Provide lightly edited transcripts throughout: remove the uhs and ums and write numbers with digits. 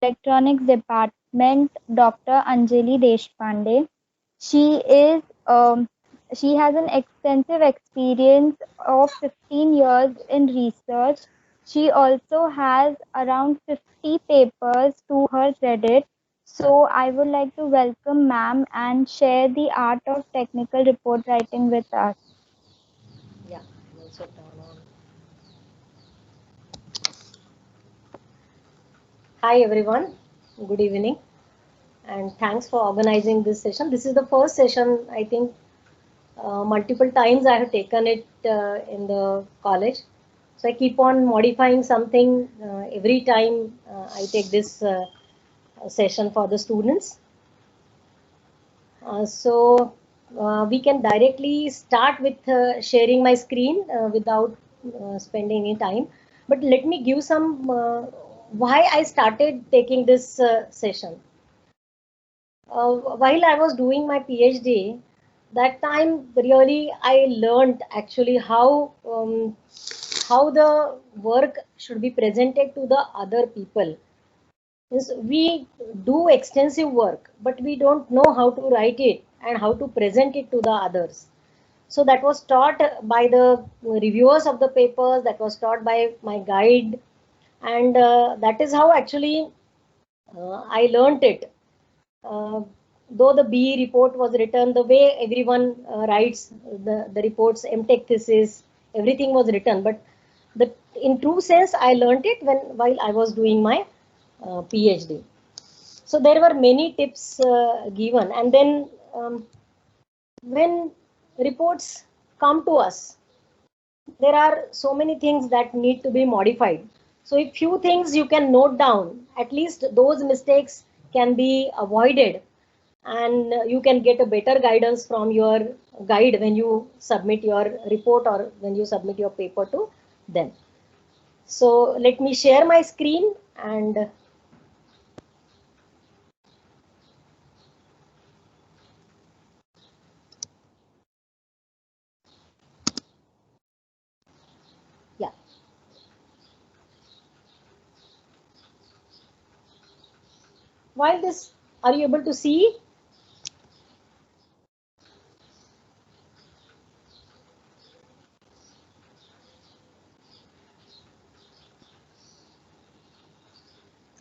Electronics Department, Dr. Anjali Deshpande. She is she has an extensive experience of 15 years in research. She also has around 50 papers to her credit. So I would like to welcome ma'am and share the art of technical report writing with us. Yeah, I'm also turn on. Hi everyone, good evening, and thanks for organizing this session. This is the first session, I think, multiple times I have taken it in the college. So I keep on modifying something every time I take this session for the students. So we can directly start with sharing my screen without spending any time. But let me give some why I started taking this session. While I was doing my PhD, that time really I learned actually how the work should be presented to the other people. Yes, we do extensive work, but we don't know how to write it and how to present it to the others. So that was taught by the reviewers of the papers, that was taught by my guide, and that is how actually I learnt it. Uh, though the BE report was written, the way everyone writes the reports, MTech thesis, everything was written, but the in true sense, I learnt it while I was doing my PhD. So there were many tips given, and then when reports come to us, there are so many things that need to be modified. So if few things you can note down, at least those mistakes can be avoided, and you can get a better guidance from your guide when you submit your report or when you submit your paper to them. So let me share my screen and yeah. While this, are you able to see?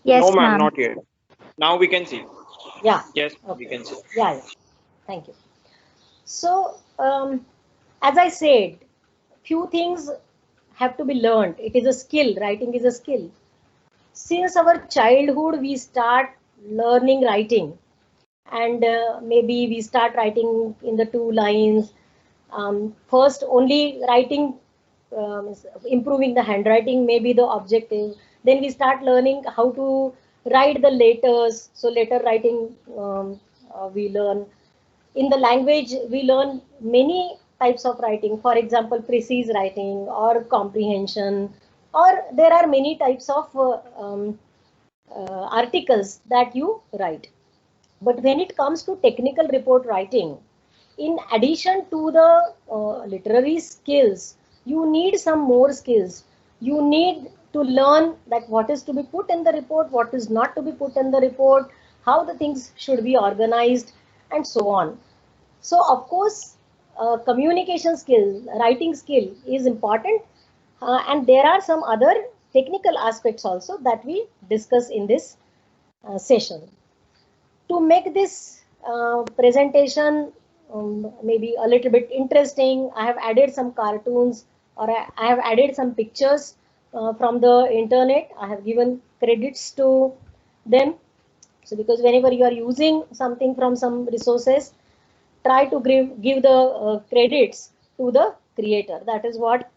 Yes, No, ma'am, ma'am. not yet. Now we can see. Yeah. Yes, we Okay. can see. Yeah. Yeah. Thank you. So, as I said, few things have to be learned. It is a skill. Writing is a skill. Since our childhood, we start learning writing, and maybe we start writing in the two lines. First, only writing, improving the handwriting, maybe the objective. Then we start learning how to write the letters. So, letter writing we learn. In the language, we learn many types of writing. For example, precise writing or comprehension, or there are many types of articles that you write. But when it comes to technical report writing, in addition to the literary skills, you need some more skills. You need to learn that what is to be put in the report, what is not to be put in the report, how the things should be organized, and so on. So, of course, communication skill, writing skill is important, and there are some other technical aspects also that we discuss in this session. To make this presentation maybe a little bit interesting, I have added some cartoons, or I have added some pictures from the internet. I have given credits to them. So because whenever you are using something from some resources, try to give the credits to the creator. That is what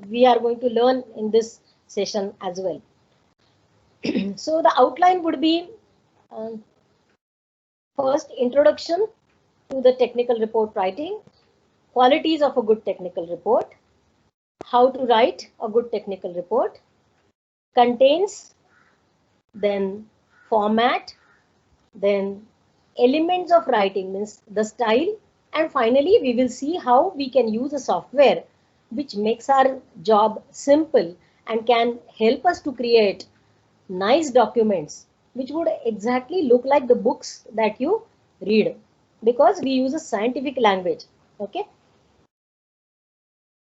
we are going to learn in this session as well. So the outline would be, um, first, introduction to the technical report writing, qualities of a good technical report, how to write a good technical report, contains, then format, then elements of writing, means the style, and finally we will see how we can use a software which makes our job simple and can help us to create nice documents which would exactly look like the books that you read, because we use a scientific language. Okay.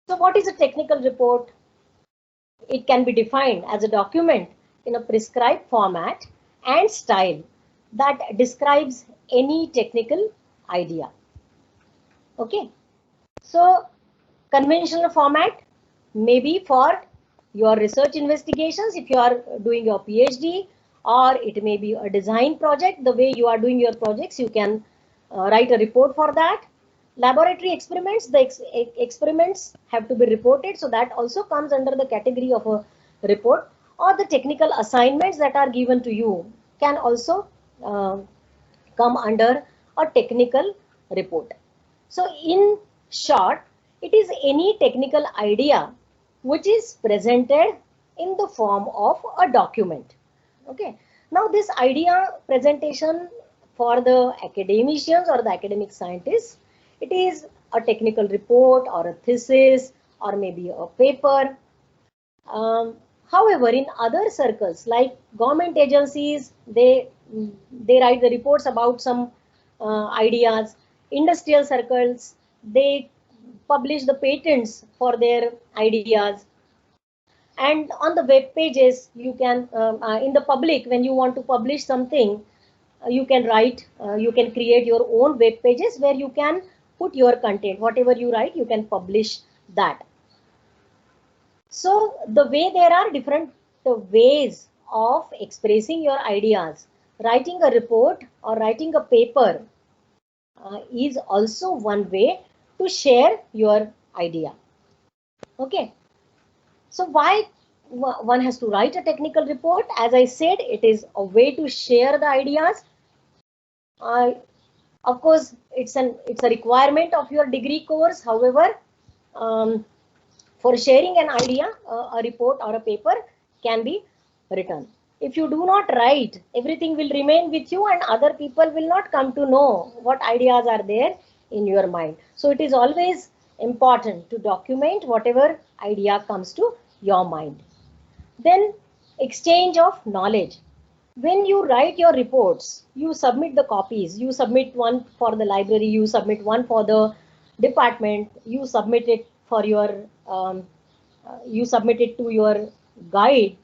So what is a technical report? It can be defined as a document in a prescribed format and style that describes any technical idea. Okay. So conventional format may be for your research investigations if you are doing your PhD, or it may be a design project. The way you are doing your projects, you can write a report for that. Laboratory experiments, the experiments have to be reported, so that also comes under the category of a report. Or the technical assignments that are given to you can also come under a technical report. So in short, it is any technical idea which is presented in the form of a document. Okay. Now this idea presentation for the academicians or the academic scientists, it is a technical report or a thesis or maybe a paper. However, in other circles like government agencies, they write the reports about some ideas. Industrial circles, they publish the patents for their ideas. And on the web pages, you can in the public, when you want to publish something, you can write, you can create your own web pages where you can put your content. Whatever you write, you can publish that. So the way there are different ways of expressing your ideas, writing a report or writing a paper is also one way to share your idea. Okay. So why one has to write a technical report? As I said, it is a way to share the ideas. Of course, it's a requirement of your degree course. However, for sharing an idea, a report or a paper can be written. If you do not write, everything will remain with you and other people will not come to know what ideas are there in your mind. So it is always important to document whatever idea comes to your mind. Then exchange of knowledge. When you write your reports, you submit the copies. You submit one for the library, you submit one for the department, you submit it for your you submit it to your guide,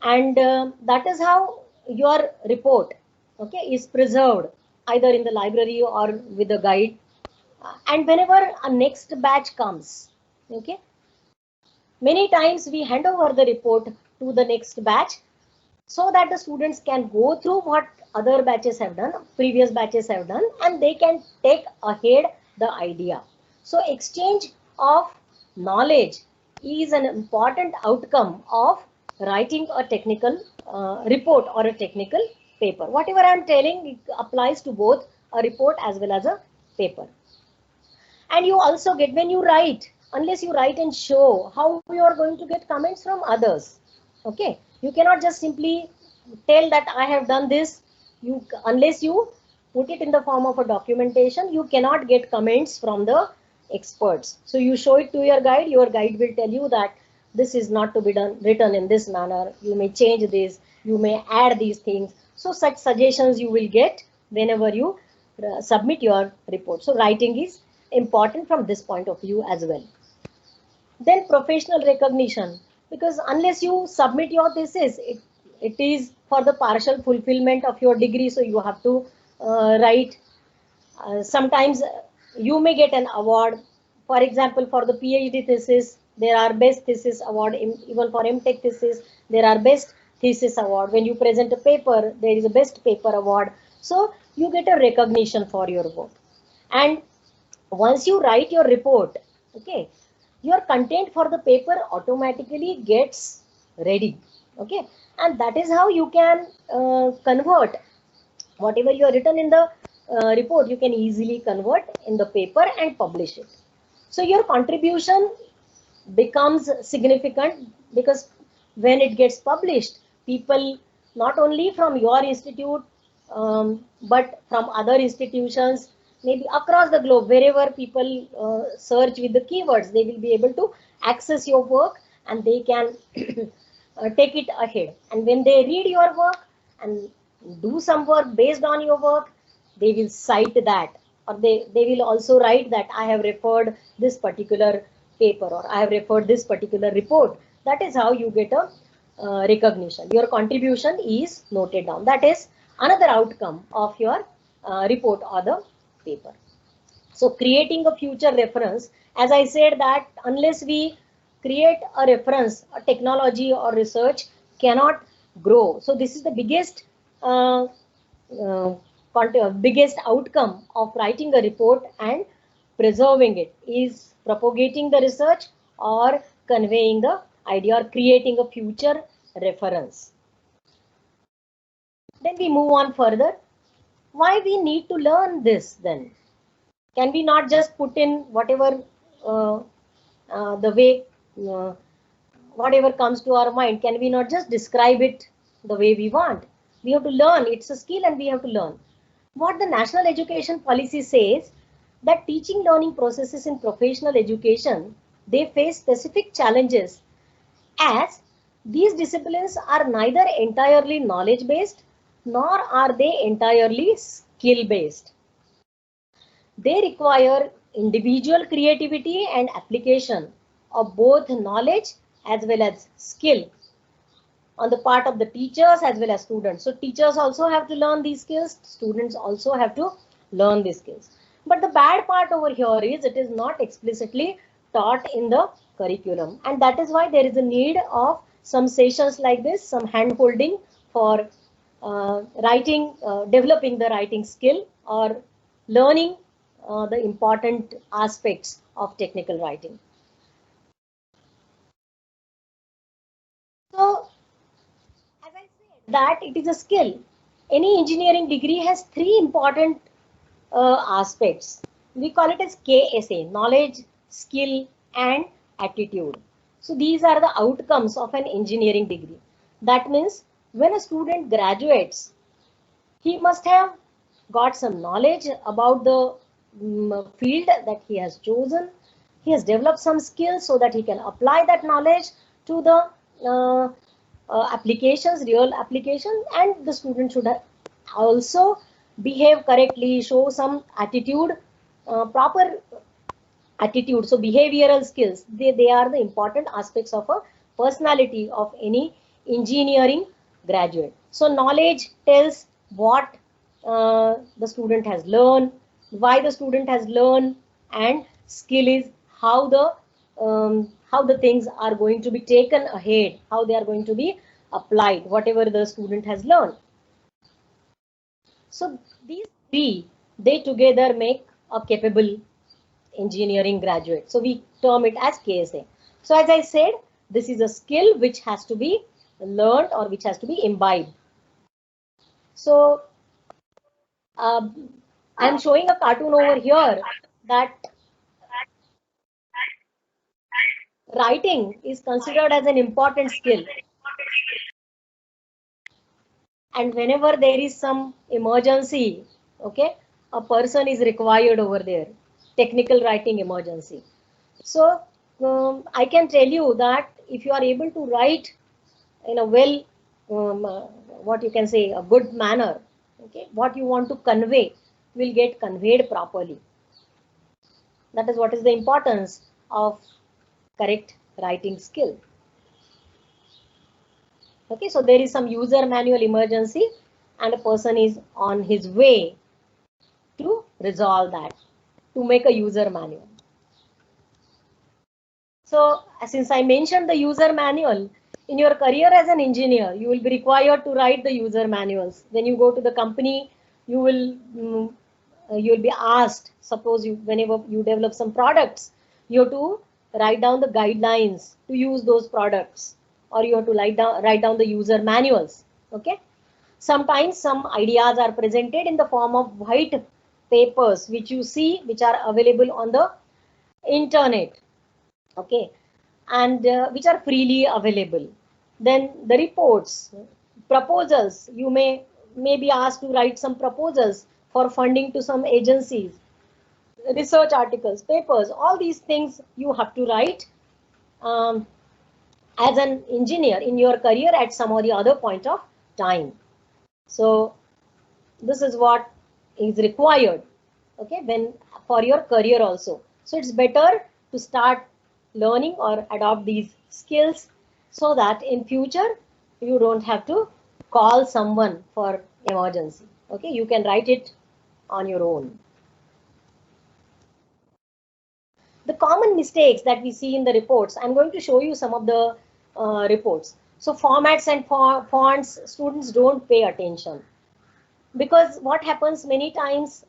and that is how your report, okay, is preserved either in the library or with the guide. And whenever a next batch comes, okay, many times we hand over the report to the next batch so that the students can go through what other batches have done, previous batches have done, and they can take ahead the idea. So exchange of knowledge is an important outcome of writing a technical report or a technical paper. Whatever I am telling applies to both a report as well as a paper. And you also get, when you write, unless you write and show, how you are going to get comments from others. Okay, you cannot just simply tell that I have done this. You, unless you put it in the form of a documentation, you cannot get comments from the experts. So you show it to your guide will tell you that this is not to be done, written in this manner, you may change this, you may add these things. So such suggestions you will get whenever you submit your report. So writing is important from this point of view as well. Then professional recognition, because unless you submit your thesis, it is for the partial fulfillment of your degree, so you have to write. Sometimes you may get an award. For example, for the PhD thesis, there are best thesis award. Even for MTech thesis, there are best thesis award. When you present a paper, there is a best paper award. So you get a recognition for your work. And once you write your report, okay, your content for the paper automatically gets ready. Okay, and that is how you can convert whatever you have written in the report, you can easily convert in the paper and publish it. So your contribution becomes significant, because when it gets published, people not only from your institute but from other institutions, maybe across the globe, wherever people search with the keywords, they will be able to access your work and they can take it ahead. And when they read your work and do some work based on your work, they will cite that, or they will also write that I have referred this particular paper, or I have referred this particular report. That is how you get a recognition. Your contribution is noted down. That is another outcome of your report or the paper. So creating a future reference, as I said, that unless we create a reference, a technology or research cannot grow. So this is the biggest uh, biggest outcome of writing a report and preserving it is propagating the research or conveying the idea or creating a future reference. Then we move on further. Why we need to learn this then? Can we not just put in whatever the way, whatever comes to our mind? Can we not just describe it the way we want? We have to learn. It's a skill and we have to learn. What the National Education Policy says, that teaching learning processes in professional education, they face specific challenges, as these disciplines are neither entirely knowledge based nor are they entirely skill based. They require individual creativity and application of both knowledge as well as skill on the part of the teachers as well as students. So teachers also have to learn these skills, students also have to learn these skills. But the bad part over here is it is not explicitly taught in the curriculum, and that is why there is a need of some sessions like this, some hand holding for writing, developing the writing skill or learning the important aspects of technical writing. So, as I said, that it is a skill. Any engineering degree has three important aspects. We call it as KSA: knowledge, skill, and attitude. So these are the outcomes of an engineering degree. That means when a student graduates, he must have got some knowledge about the field that he has chosen. He has developed some skills so that he can apply that knowledge to the applications, real applications, and the student should also behave correctly, show some attitude, proper attitude. So behavioral skills, they are the important aspects of a personality of any engineering graduate. So knowledge tells what the student has learned, why the student has learned, and skill is how the things are going to be taken ahead, how they are going to be applied, whatever the student has learned. So these three, they together make a capable engineering graduate. So we term it as KSA. So as I said, this is a skill which has to be learned or which has to be imbibed. So I'm showing a cartoon over here that writing is considered as an important skill. And whenever there is some emergency, okay, a person is required over there, technical writing emergency. So I can tell you that if you are able to write in a well, what you can say, a good manner, okay, what you want to convey will get conveyed properly. That is what is the importance of correct writing skill. Okay, so there is some user manual emergency and a person is on his way to resolve that, to make a user manual. So since I mentioned the user manual, in your career as an engineer, you will be required to write the user manuals. When you go to the company, you will be asked, suppose whenever you develop some products, you have to write down the guidelines to use those products, or you have to write down the user manuals. Okay. Sometimes some ideas are presented in the form of white papers, which you see, which are available on the internet. Okay, and which are freely available. Then the reports, proposals, you may be asked to write some proposals for funding to some agencies, research articles, papers, all these things you have to write as an engineer in your career at some or the other point of time. So this is what is required, okay, when for your career also. So it's better to start learning or adopt these skills so that in future you don't have to call someone for emergency. Okay, you can write it on your own. The common mistakes that we see in the reports, I'm going to show you some of the reports. So formats and fonts, students don't pay attention, because what happens many times,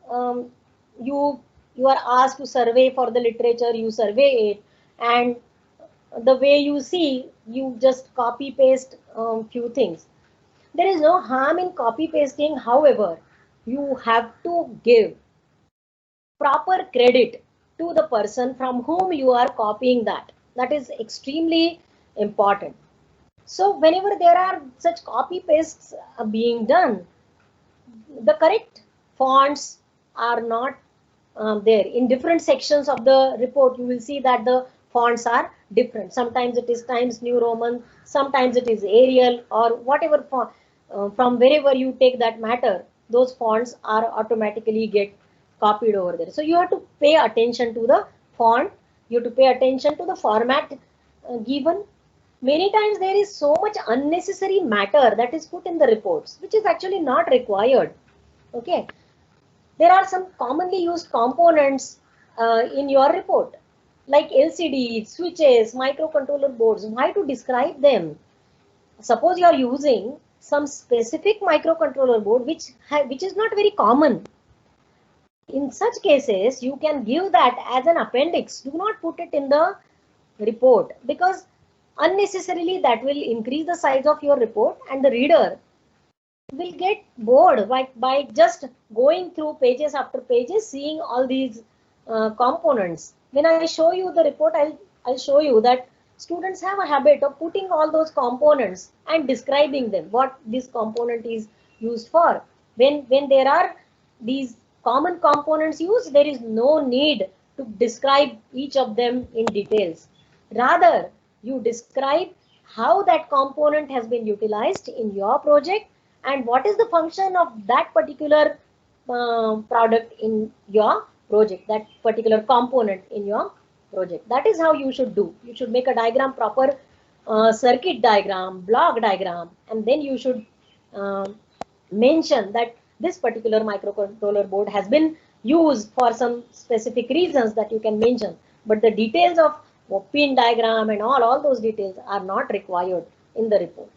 you you are asked to survey for the literature, you survey it, and the way you see, you just copy paste few things. There is no harm in copy pasting, however you have to give proper credit to the person from whom you are copying that. That is extremely important. So whenever there are such copy pastes being done, the correct fonts are not there. In different sections of the report, you will see that the fonts are different. Sometimes it is Times New Roman, sometimes it is Arial, or whatever font. From wherever you take that matter, those fonts are automatically get copied over there. So you have to pay attention to the font, you have to pay attention to the format given. Many times there is so much unnecessary matter that is put in the reports, which is actually not required. Okay, there are some commonly used components in your report, like LCD, switches, microcontroller boards. Why to describe them? Suppose you are using some specific microcontroller board which is not very common. In such cases, you can give that as an appendix. Do not put it in the report, because unnecessarily that will increase the size of your report, and the reader will get bored by just going through pages after pages, seeing all these components. When I show you the report, I'll show you that students have a habit of putting all those components and describing them, what this component is used for. When there are these common components used, there is no need to describe each of them in details. Rather, you describe how that component has been utilized in your project and what is the function of that particular product in your project, that particular component in your project. That is how you should do. You should make a diagram, proper circuit diagram, block diagram, and then you should mention that this particular microcontroller board has been used for some specific reasons that you can mention. But the details of pin diagram and all those details are not required in the report.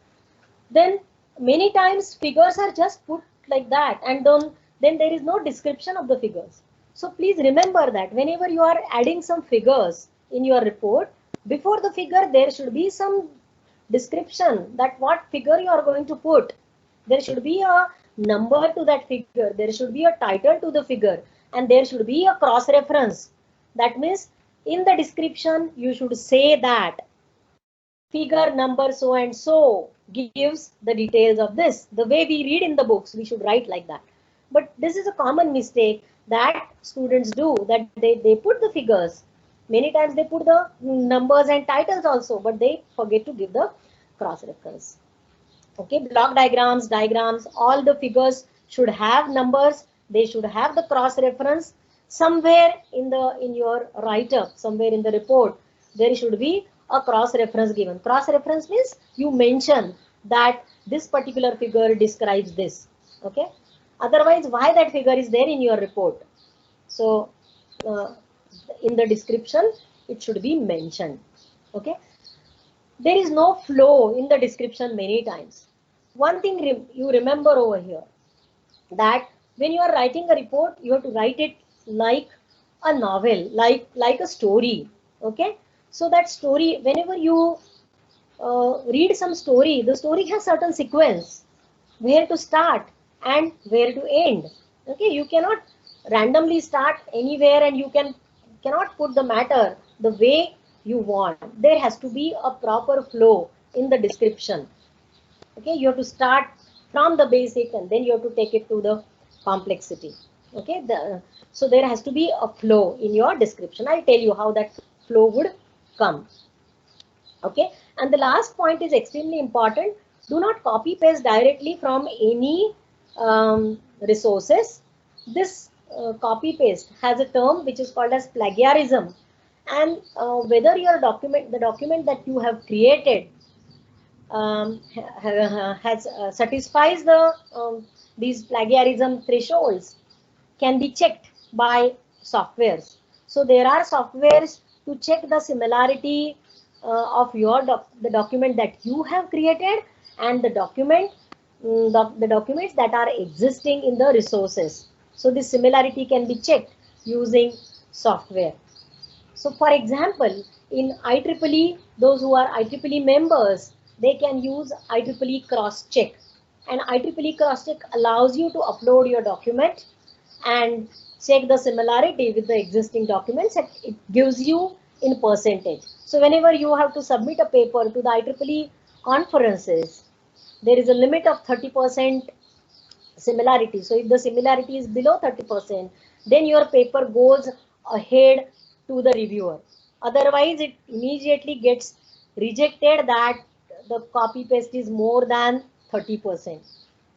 Then many times figures are just put like that, and then there is no description of the figures. So please remember that whenever you are adding some figures in your report, before the figure there should be some description that what figure you are going to put. There should be a number to that figure, there should be a title to the figure, and there should be a cross reference. That means in the description you should say that figure number so and so gives the details of this. The way we read in the books, we should write like that. But this is a common mistake that students do, that they put the figures. Many times they put the numbers and titles also, but they forget to give the cross reference. Okay, block diagrams, all the figures should have numbers, they should have the cross reference. Somewhere in your write-up, somewhere in the report, there should be a cross reference given. Cross reference means you mention that this particular figure describes this. Okay, otherwise why that figure is there in your report? So in the description it should be mentioned. Okay, there is no flow in the description many times. One thing you remember over here, that when you are writing a report, you have to write it like a novel, like a story. Okay, so that story, whenever you read some story, the story has certain sequence, where to start and where to end. Okay, you cannot randomly start anywhere, and you cannot put the matter the way you want. There has to be a proper flow in the description. Okay, you have to start from the basic and then you have to take it to the complexity. Okay, so there has to be a flow in your description. I'll tell you how that flow would come. Okay, and the last point is extremely important. Do not copy paste directly from any resources. This copy paste has a term which is called as plagiarism, and whether your document, the document that you have created, has satisfies the these plagiarism thresholds, can be checked by softwares. So there are softwares to check the similarity of your the document that you have created and the document, the documents that are existing in the resources. So this similarity can be checked using software. So for example, in IEEE, those who are IEEE members, they can use IEEE cross-check. And IEEE cross-check allows you to upload your document and check the similarity with the existing documents, and it gives you in percentage. So whenever you have to submit a paper to the IEEE conferences, there is a limit of 30% similarity. So if the similarity is below 30%, then your paper goes ahead to the reviewer. Otherwise, it immediately gets rejected that the copy paste is more than 30%.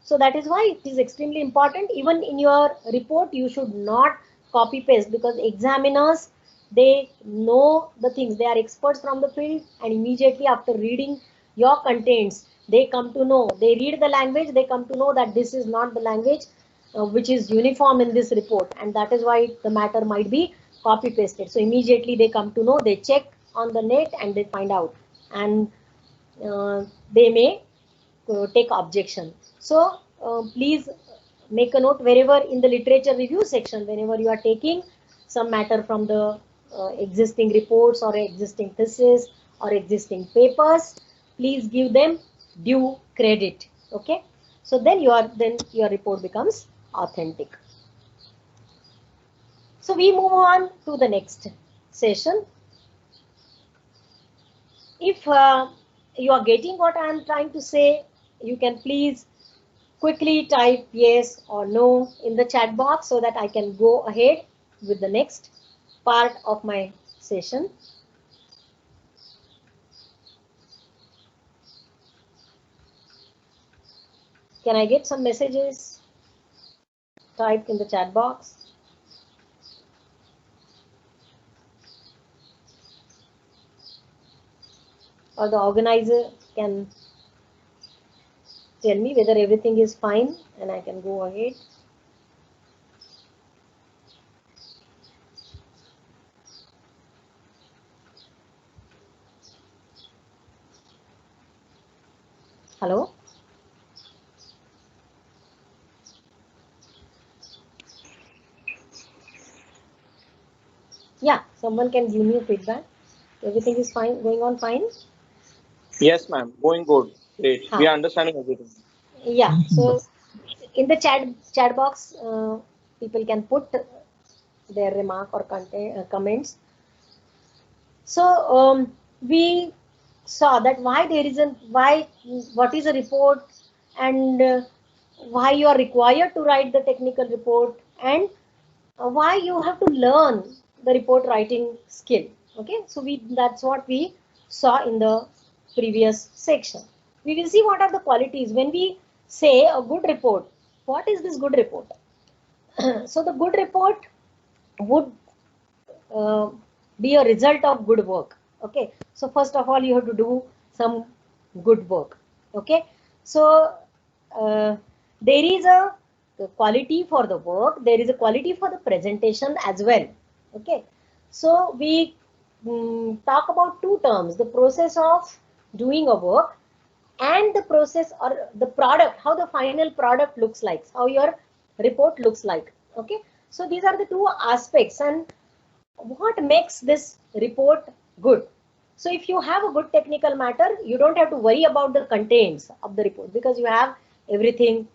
So that is why it is extremely important. Even in your report, you should not copy paste, because examiners, they know the things. They are experts from the field, and immediately after reading your contents, they come to know, they read the language, they come to know that this is not the language which is uniform in this report, and that is why the matter might be copy pasted. So immediately they come to know, they check on the net and they find out, and they may take objection. So please make a note, wherever in the literature review section, whenever you are taking some matter from the existing reports or existing thesis or existing papers, please give them due credit. Okay, so then your report becomes authentic. So we move on to the next session. If you are getting what I am trying to say, you can please quickly type yes or no in the chat box so that I can go ahead with the next part of my session. Can I get some messages typed in the chat box? Or the organizer can tell me whether everything is fine and I can go ahead. Hello? Yeah, someone can give me feedback. Everything is fine, going on fine? Yes, ma'am. Going good. Great. We are understanding everything. Yeah, so in the chat box, people can put their remark or comments. So we saw that why there is what is a report, and why you are required to write the technical report, and why you have to learn the report writing skill. Okay, so that's what we saw in the previous section. We will see what are the qualities when we say a good report. What is this good report? So the good report would be a result of good work. Okay, so first of all, you have to do some good work. Okay, so there is a quality for the work, there is a quality for the presentation as well. Okay, so we talk about two terms: the process of doing a work and the process or the product, how the final product looks like, how your report looks like. Okay, so these are the two aspects, and what makes this report good. So if you have a good technical matter, you don't have to worry about the contents of the report because you have everything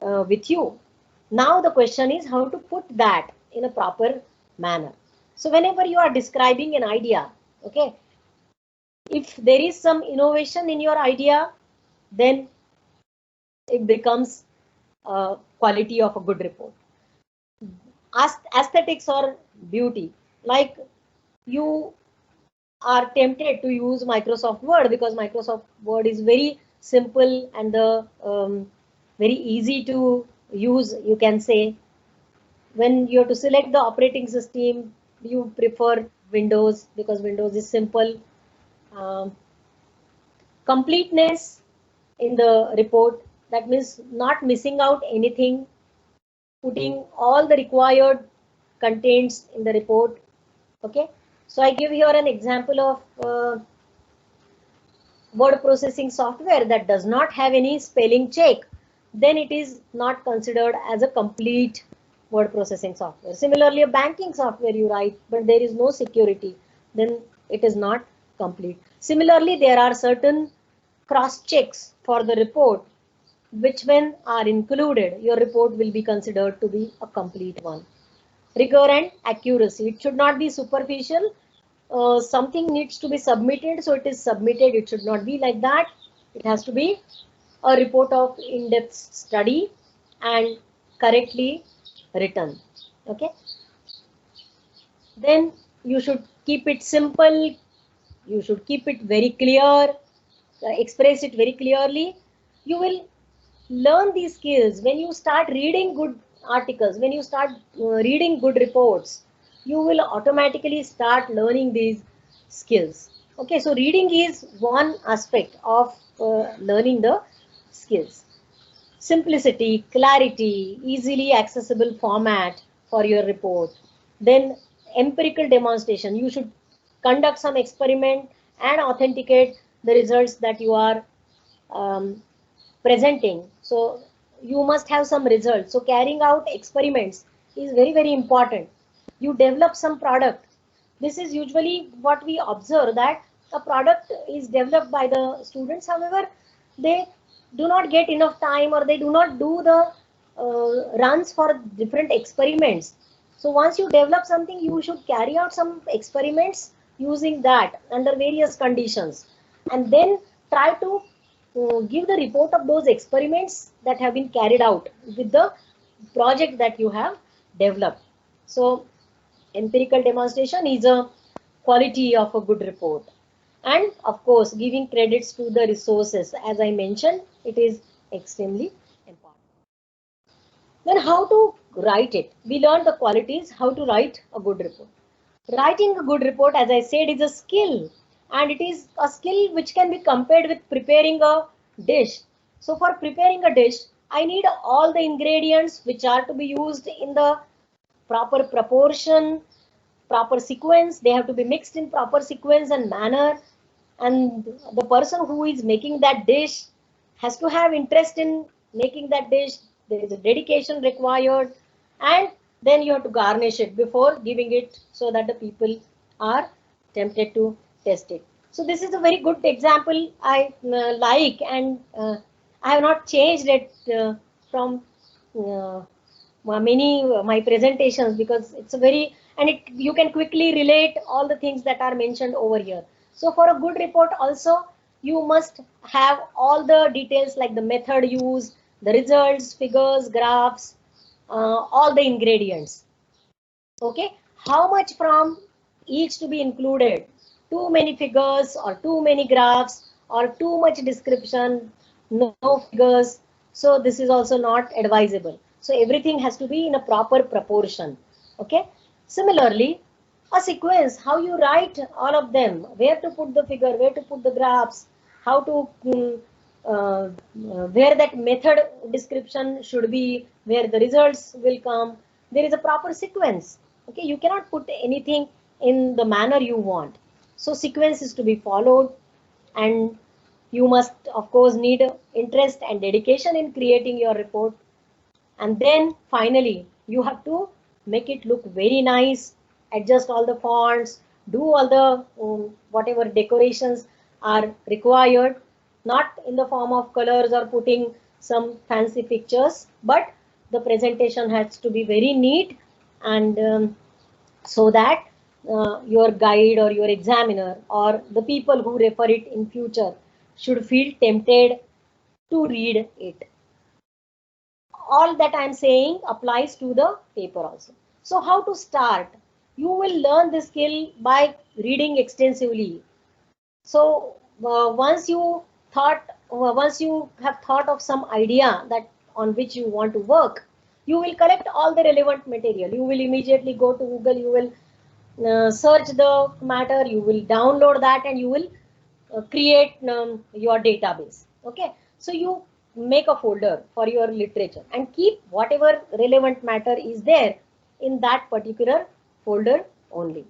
with you. Now the question is how to put that in a proper manner. So whenever you are describing an idea, okay, if there is some innovation in your idea, then it becomes quality of a good report. Aesthetics or beauty, like you are tempted to use Microsoft Word because Microsoft Word is very simple and the very easy to use, you can say, when you have to select the operating system, you prefer Windows because Windows is simple. Completeness in the report, that means not missing out anything, putting all the required contents in the report. Okay, so I give here an example of word processing software that does not have any spelling check, then it is not considered as a complete word processing software. Similarly, a banking software you write, but there is no security, then it is not complete. Similarly, there are certain cross checks for the report, which when are included, your report will be considered to be a complete one. Rigor and accuracy, it should not be superficial. Something needs to be submitted, so it is submitted. It should not be like that. It has to be a report of in-depth study and correctly written. Okay, then you should keep it simple, you should keep it very clear, express it very clearly. You will learn these skills when you start reading good articles, when you start reading good reports, you will automatically start learning these skills. Okay, so reading is one aspect of learning the skills. Simplicity, clarity, easily accessible format for your report. Then empirical demonstration, you should conduct some experiment and authenticate the results that you are presenting. So you must have some results. So carrying out experiments is very, very important. You develop some product. This is usually what we observe, that a product is developed by the students. However, they do not get enough time, or they do not do the runs for different experiments. So once you develop something, you should carry out some experiments using that under various conditions, and then try to give the report of those experiments that have been carried out with the project that you have developed. So empirical demonstration is a quality of a good report. And of course, giving credits to the resources, as I mentioned, it is extremely important. Then how to write it? We learned the qualities, how to write a good report. Writing a good report, as I said, is a skill, and it is a skill which can be compared with preparing a dish. So for preparing a dish, I need all the ingredients which are to be used in the proper proportion, proper sequence. They have to be mixed in proper sequence and manner. And the person who is making that dish has to have interest in making that dish. There is a dedication required, and then you have to garnish it before giving it, so that the people are tempted to test it. So this is a very good example I like, and I have not changed it from many my presentations, because it's a very, and it, you can quickly relate all the things that are mentioned over here. So for a good report also, you must have all the details like the method used, the results, figures, graphs, all the ingredients. Okay, how much from each to be included? Too many figures or too many graphs or too much description, no figures. So this is also not advisable. So everything has to be in a proper proportion. Okay. Similarly, a sequence, how you write all of them, where to put the figure, where to put the graphs, how to where that method description should be, where the results will come. There is a proper sequence. Okay, you cannot put anything in the manner you want. So sequence is to be followed, and you must of course need interest and dedication in creating your report. And then finally, you have to make it look very nice, adjust all the fonts, do all the whatever decorations are required, not in the form of colors or putting some fancy pictures, but the presentation has to be very neat, and so that your guide or your examiner or the people who refer it in future should feel tempted to read it. All that I'm saying applies to the paper also. So how to start? You will learn this skill by reading extensively. So once you have thought of some idea that on which you want to work, you will collect all the relevant material. You will immediately go to Google, you will search the matter, you will download that, and you will create your database. Okay, so you make a folder for your literature and keep whatever relevant matter is there in that particular folder only.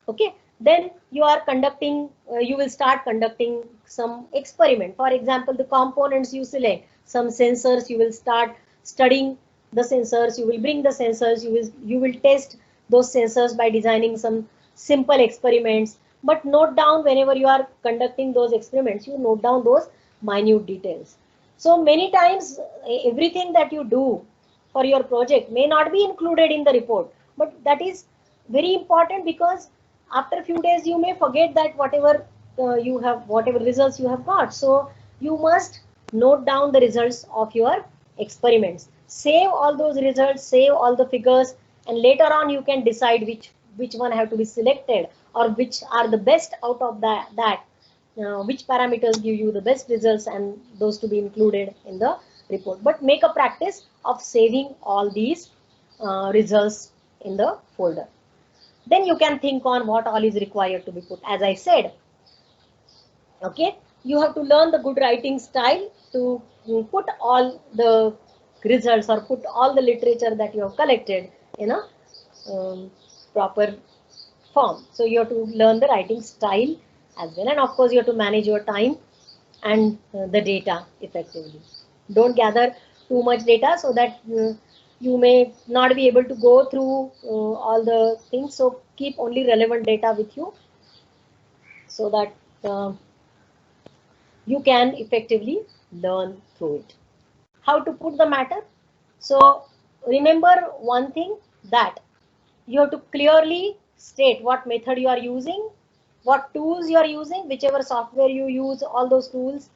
Okay, then you are conducting, you will start conducting some experiment. For example, the components you select, some sensors, you will start studying the sensors, you will bring the sensors, you will test those sensors by designing some simple experiments. But note down, whenever you are conducting those experiments, you note down those minute details. So many times everything that you do for your project may not be included in the report, but that is very important, because after a few days you may forget that whatever whatever results you have got. So you must note down the results of your experiments, save all those results, save all the figures, and later on you can decide which one have to be selected, or which are the best out of that which parameters give you the best results, and those to be included in the report. But make a practice of saving all these results in the folder. Then you can think on what all is required to be put. As I said, okay, you have to learn the good writing style to put all the results or put all the literature that you have collected in a proper form. So you have to learn the writing style as well, and of course you have to manage your time and the data effectively. Don't gather too much data, so that you may not be able to go through all the things. So keep only relevant data with you, so that you can effectively learn through it. How to put the matter? So remember one thing, that you have to clearly state what method you are using, what tools you are using, whichever software you use, all those tools.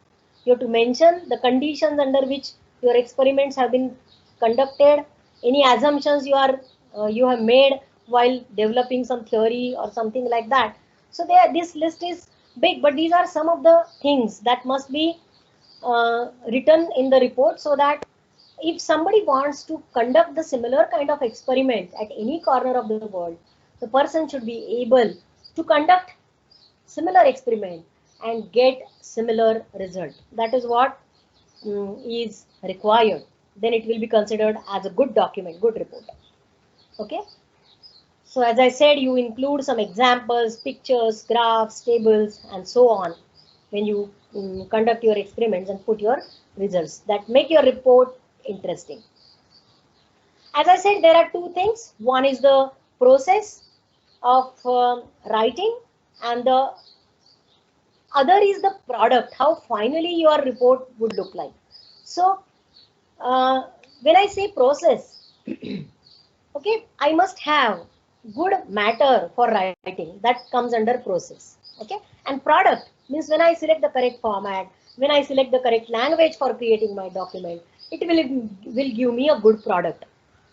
You have to mention the conditions under which your experiments have been conducted, any assumptions you have made while developing some theory or something like that. So this list is big, but these are some of the things that must be written in the report, so that if somebody wants to conduct the similar kind of experiment at any corner of the world, the person should be able to conduct similar experiment and get similar result. That is what is required. Then it will be considered as a good document, good report. Okay. So as I said, you include some examples, pictures, graphs, tables, and so on when you conduct your experiments and put your results, that make your report interesting. As I said, there are two things. One is the process of writing, and the other is the product, how finally your report would look like. So when I say process, okay, I must have good matter for writing, that comes under process. Okay, and product means when I select the correct format, when I select the correct language for creating my document, it will give me a good product.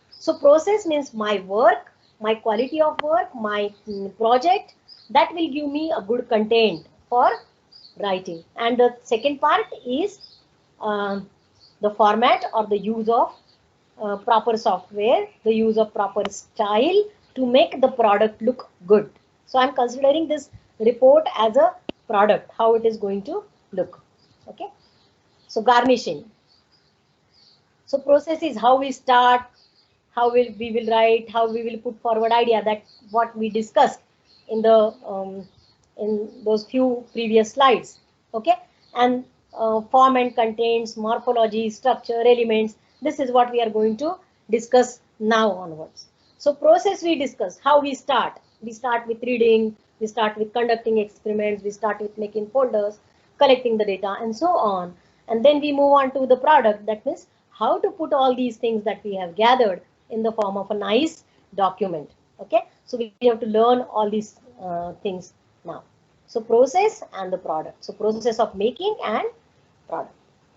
So process means my work, my quality of work, my project, that will give me a good content for writing. And the second part is the format or the use of proper software, the use of proper style to make the product look good. So I'm considering this report as a product, how it is going to look. Okay. So garnishing. So process is how we start, how we will write, how we will put forward idea, that what we discussed in the in those few previous slides. Okay, and form and contents, morphology, structure, elements. This is what we are going to discuss now onwards. So process we discuss, how we start. We start with reading, we start with conducting experiments, we start with making folders, collecting the data, and so on. And then we move on to the product, that means how to put all these things that we have gathered in the form of a nice document. Okay, so we have to learn all these things now. So process and the product. So process of making and product.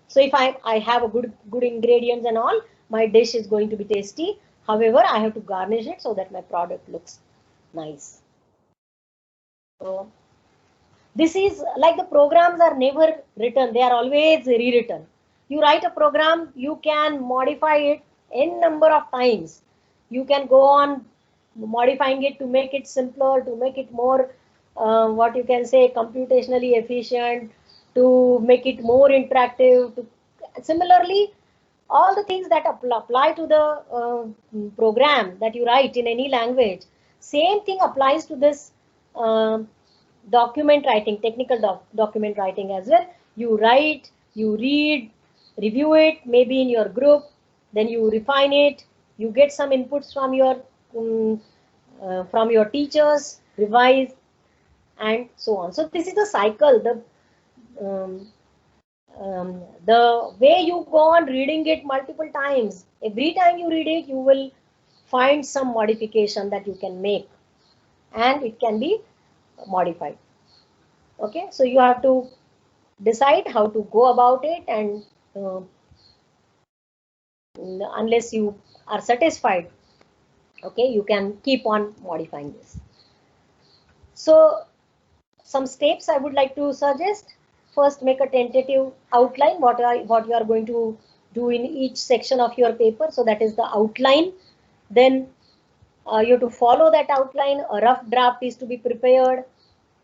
So if I have a good ingredients and all, my dish is going to be tasty. However, I have to garnish it so that my product looks nice. So this is like the programs are never written, they are always rewritten. You write a program, you can modify it n number of times. You can go on modifying it to make it simpler, to make it more, what you can say, computationally efficient, to make it more interactive. Similarly, all the things that apply to the program that you write in any language, same thing applies to this document writing, technical document writing as well. You write, you read, review it, maybe in your group, then you refine it, you get some inputs from your teachers, revise, and so on. So this is a cycle. The way you go on reading it multiple times, every time you read it, you will find some modification that you can make, and it can be modified. Okay, so you have to decide how to go about it, and unless you are satisfied, okay, you can keep on modifying this. So some steps I would like to suggest. First, make a tentative outline what you are going to do in each section of your paper. So that is the outline. Then you have to follow that outline. A rough draft is to be prepared.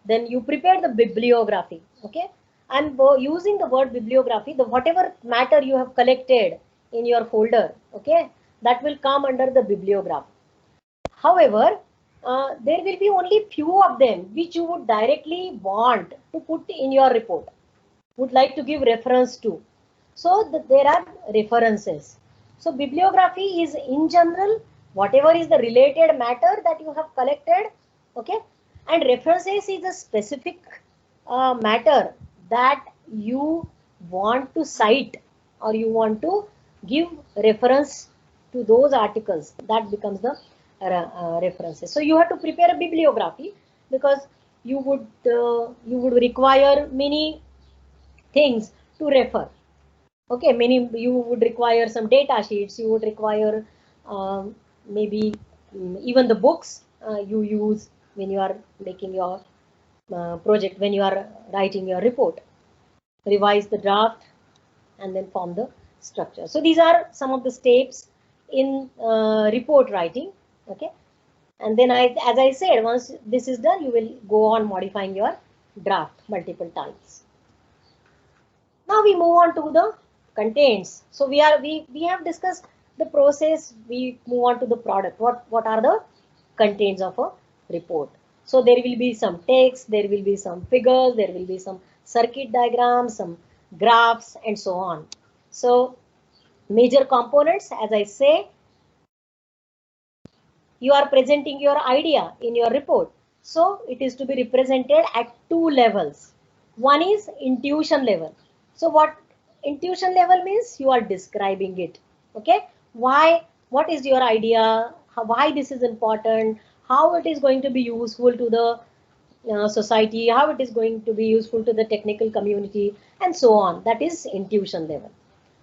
Then you prepare the bibliography. Okay, I'm using the word bibliography. The whatever matter you have collected in your folder, okay, that will come under the bibliography. However, there will be only few of them which you would directly want to put in your report, would like to give reference to. So there are references. So bibliography is in general whatever is the related matter that you have collected, okay, and references is a specific matter that you want to cite, or you want to give reference to those articles. That becomes the references. So you have to prepare a bibliography, because you would require many things to refer. Okay, you would require some data sheets, you would require maybe even the books you use when you are making your project, when you are writing your report. Revise the draft and then form the structure. So these are some of the steps in report writing. Okay, and then as I said, once this is done, you will go on modifying your draft multiple times. Now we move on to the contents. So we have discussed the process. We move on to the product. What are the contents of a report? So there will be some text, there will be some figures, there will be some circuit diagrams, some graphs, and so on. So major components, as I say, you are presenting your idea in your report. So it is to be represented at two levels. One is intuition level. So what intuition level means? You are describing it. Okay, what is your idea? Why this is important? How it is going to be useful to the society? How it is going to be useful to the technical community, and so on. That is intuition level.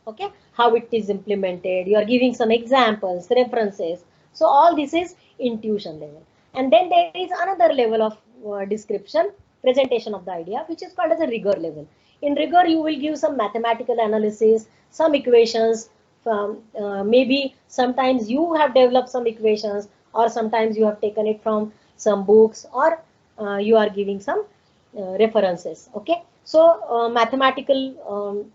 Okay, how it is implemented. You are giving some examples, references. So all this is intuition level. And then there is another level of description, presentation of the idea, which is called as a rigor level. In rigor, you will give some mathematical analysis, some equations. Maybe sometimes you have developed some equations, or sometimes you have taken it from some books, or you are giving some references. Okay, so mathematical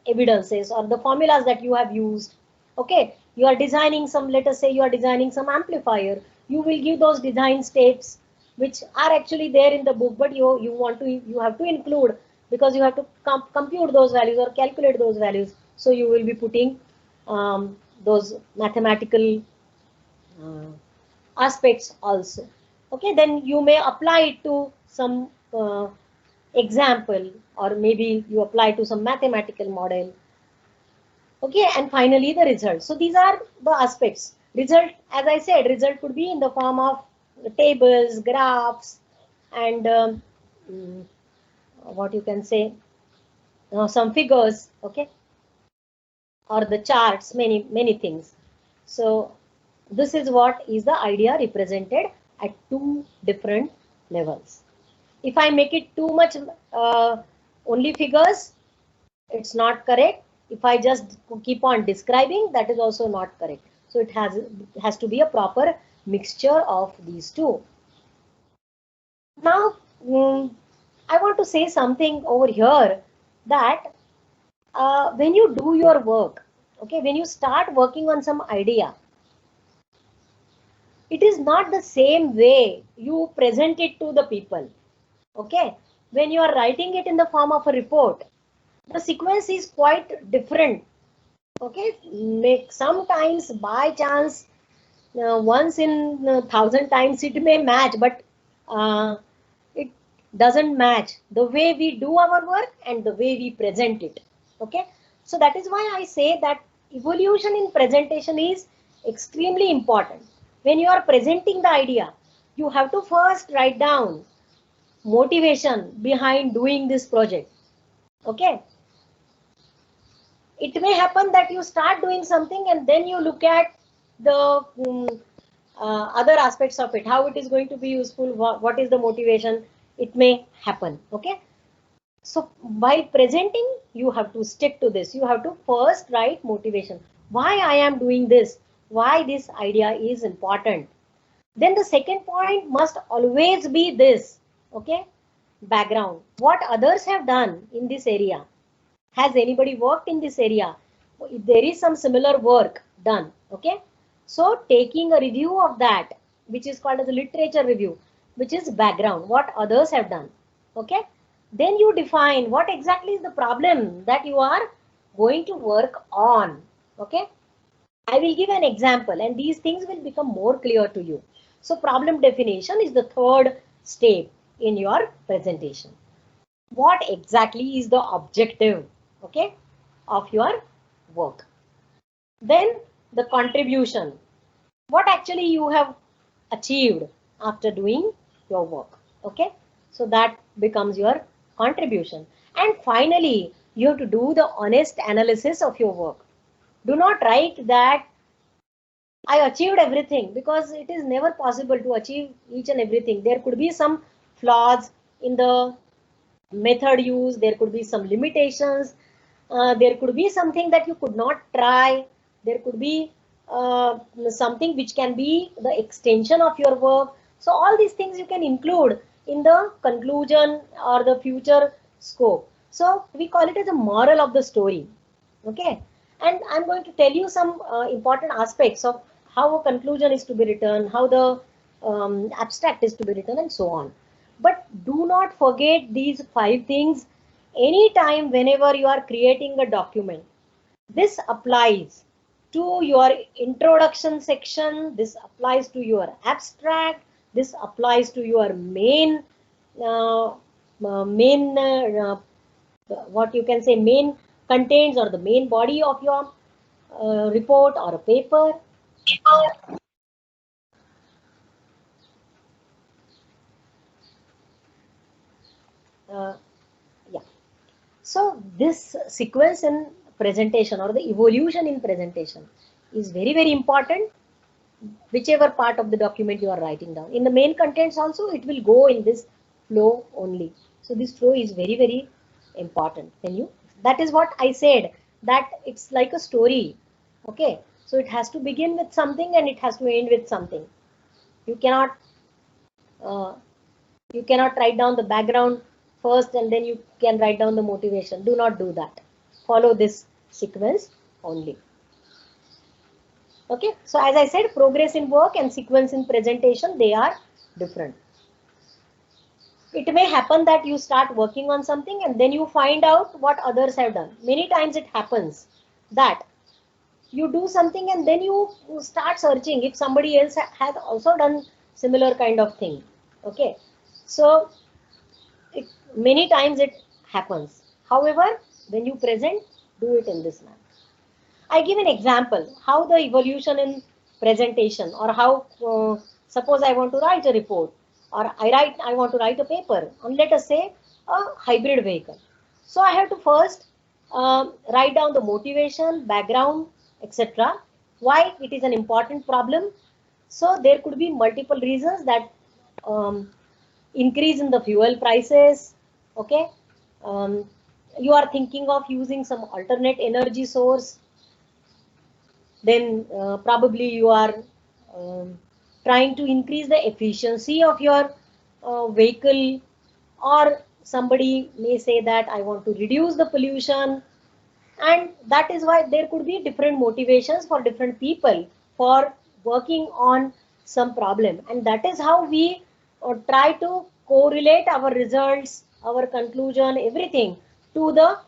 evidences or the formulas that you have used. Okay, you are designing some, let us say you are designing some amplifier. You will give those design steps which are actually there in the book, but you have to include, because you have to compute those values or calculate those values. So you will be putting those mathematical aspects also. Okay, then you may apply it to some example, or maybe you apply to some mathematical model. Okay, and finally the result. So these are the aspects. Result, as I said, result could be in the form of tables, graphs, and what you can say, some figures. Okay, or the charts, many things. So this is what is the idea represented at two different levels. If I make it too much only figures, it's not correct. If I just keep on describing, that is also not correct. So it has to be a proper mixture of these two. Now, I want to say something over here that when you do your work, okay, when you start working on some idea, it is not the same way you present it to the people. Okay, when you are writing it in the form of a report, the sequence is quite different. Okay, sometimes by chance, once in 1,000 times it may match, but it doesn't match the way we do our work and the way we present it. Okay, so that is why I say that evolution in presentation is extremely important. When you are presenting the idea, you have to first write down motivation behind doing this project. Okay, it may happen that you start doing something and then you look at the other aspects of it, how it is going to be useful, what is the motivation. It may happen. Okay, so while presenting, you have to stick to this. You have to first write motivation, why I am doing this, why this idea is important. Then the second point must always be this. Okay, background, what others have done in this area. Has anybody worked in this area? If there is some similar work done. Okay, so taking a review of that, which is called as a literature review, which is background, what others have done. Okay, then you define what exactly is the problem that you are going to work on. Okay, I will give an example and these things will become more clear to you. So problem definition is the third step in your presentation. What exactly is the objective, okay, of your work? Then the contribution, what actually you have achieved after doing your work. Okay, so that becomes your contribution. And finally, you have to do the honest analysis of your work. Do not write that I achieved everything, because it is never possible to achieve each and everything. There could be some flaws in the method used, there could be some limitations, there could be something that you could not try, there could be something which can be the extension of your work. So all these things you can include in the conclusion or the future scope. So we call it as a moral of the story. Okay, and I'm going to tell you some important aspects of how a conclusion is to be written, how the abstract is to be written, and so on. But do not forget these 5 things anytime whenever you are creating a document. This applies to your introduction section, this applies to your abstract, this applies to your main what you can say main contents or the main body of your report or a paper. Yeah. So this sequence in presentation or the evolution in presentation is very, very important, whichever part of the document you are writing down. In the main contents also, it will go in this flow only. So this flow is very, very important. That is what I said, that it's like a story. Okay, so it has to begin with something and it has to end with something. You cannot write down the background first and then you can write down the motivation. Do not do that. Follow this sequence only. Okay, so as I said, progress in work and sequence in presentation, they are different. It may happen that you start working on something and then you find out what others have done. Many times it happens that you do something and then you start searching if somebody else has also done similar kind of thing. Okay, so many times it happens. However, when you present, do it in this manner. I give an example how the evolution in presentation, or how suppose I want to write a report, or I want to write a paper on, let us say, a hybrid vehicle. So I have to first write down the motivation, background, etc. Why it is an important problem. So there could be multiple reasons, that increase in the fuel prices, okay, you are thinking of using some alternate energy source, then probably you are um, trying to increase the efficiency of your vehicle, or somebody may say that I want to reduce the pollution. And that is why there could be different motivations for different people for working on some problem, and that is how we try to correlate our results, our conclusion, everything to the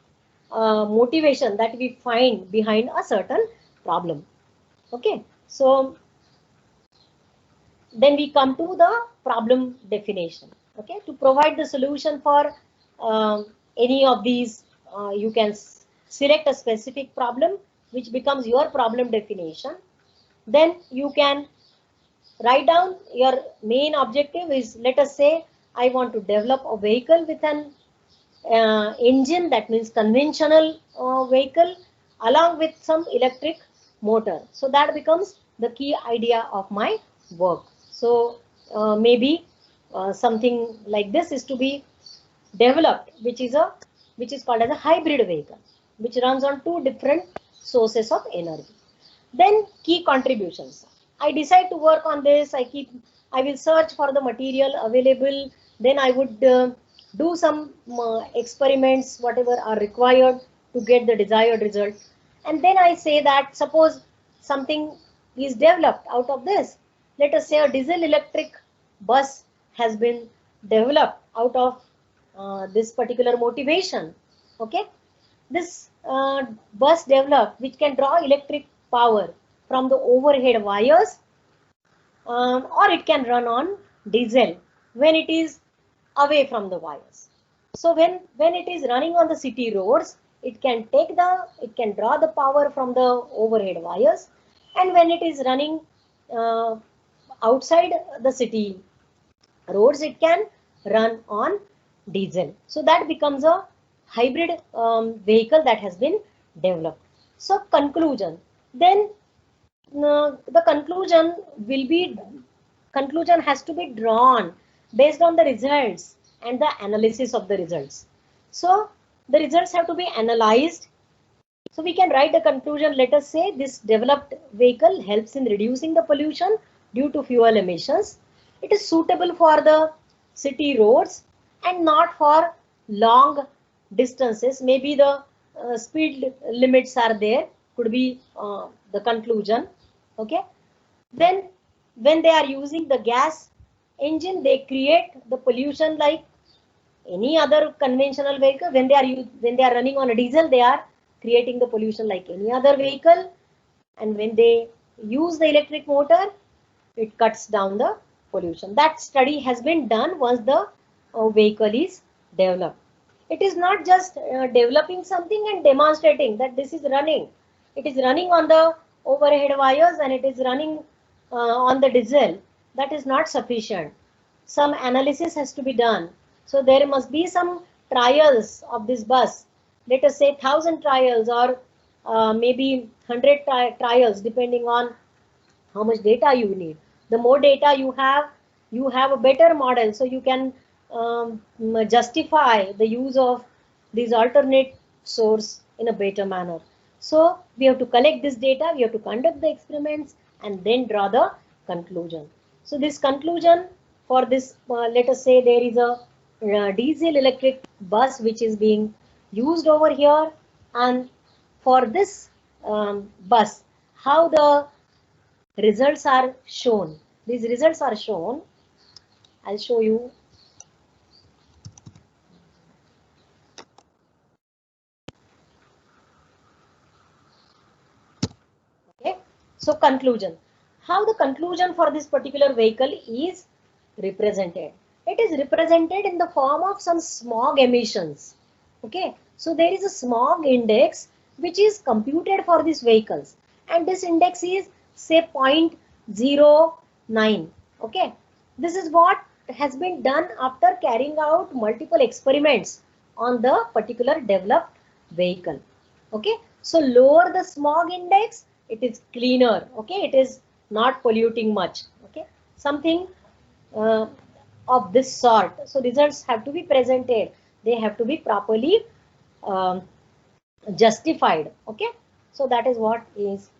motivation that we find behind a certain problem. Okay, so then we come to the problem definition. Okay, to provide the solution for any of these, you can select a specific problem which becomes your problem definition. Then you can write down your main objective is, let us say I want to develop a vehicle with an engine, that means conventional vehicle, along with some electric motor. So that becomes the key idea of my work. So maybe something like this is to be developed, which is called as a hybrid vehicle, which runs on two different sources of energy. Then key contributions. I decide to work on this. I will search for the material available. Then I would do some experiments, whatever are required to get the desired result. And then I say that suppose something is developed out of this. Let us say a diesel electric bus has been developed out of this particular motivation. Okay, this bus developed which can draw electric power from the overhead wires, or it can run on diesel when it is away from the wires. So when it is running on the city roads, it can draw the power from the overhead wires, and when it is running outside the city roads, it can run on diesel. So that becomes a hybrid vehicle that has been developed. So conclusion, then the conclusion has to be drawn based on the results and the analysis of the results. So the results have to be analyzed. So we can write the conclusion. Let us say this developed vehicle helps in reducing the pollution due to fuel emissions. It is suitable for the city roads and not for long distances. Maybe the speed limits are there, could be the conclusion. Okay, then when they are using the gas engine, they create the pollution like any other conventional vehicle. When they are running on a diesel, they are creating the pollution like any other vehicle. And when they use the electric motor, it cuts down the pollution. That study has been done once the vehicle is developed. It is not just developing something and demonstrating that this is running. It is running on the overhead wires and it is running on the diesel. That is not sufficient. Some analysis has to be done. So there must be some trials of this bus. Let us say 1,000 trials, or maybe 100 trials, depending on how much data you need. The more data you have a better model, so you can justify the use of these alternate source in a better manner. So we have to collect this data, we have to conduct the experiments, and then draw the conclusion. So this conclusion for this, let us say there is a diesel electric bus which is being used over here, and for this bus, how the results are shown. These results are shown. I'll show you. Okay. So conclusion. How the conclusion for this particular vehicle is represented. It is represented in the form of some smog emissions. Okay. So there is a smog index which is computed for these vehicles, and this index is say 0.09. Okay. This is what has been done after carrying out multiple experiments on the particular developed vehicle. Okay. So lower the smog index, it is cleaner. Okay. It is not polluting much. Okay. Something of this sort. So results have to be presented. They have to be properly um, justified. Okay, so that is what is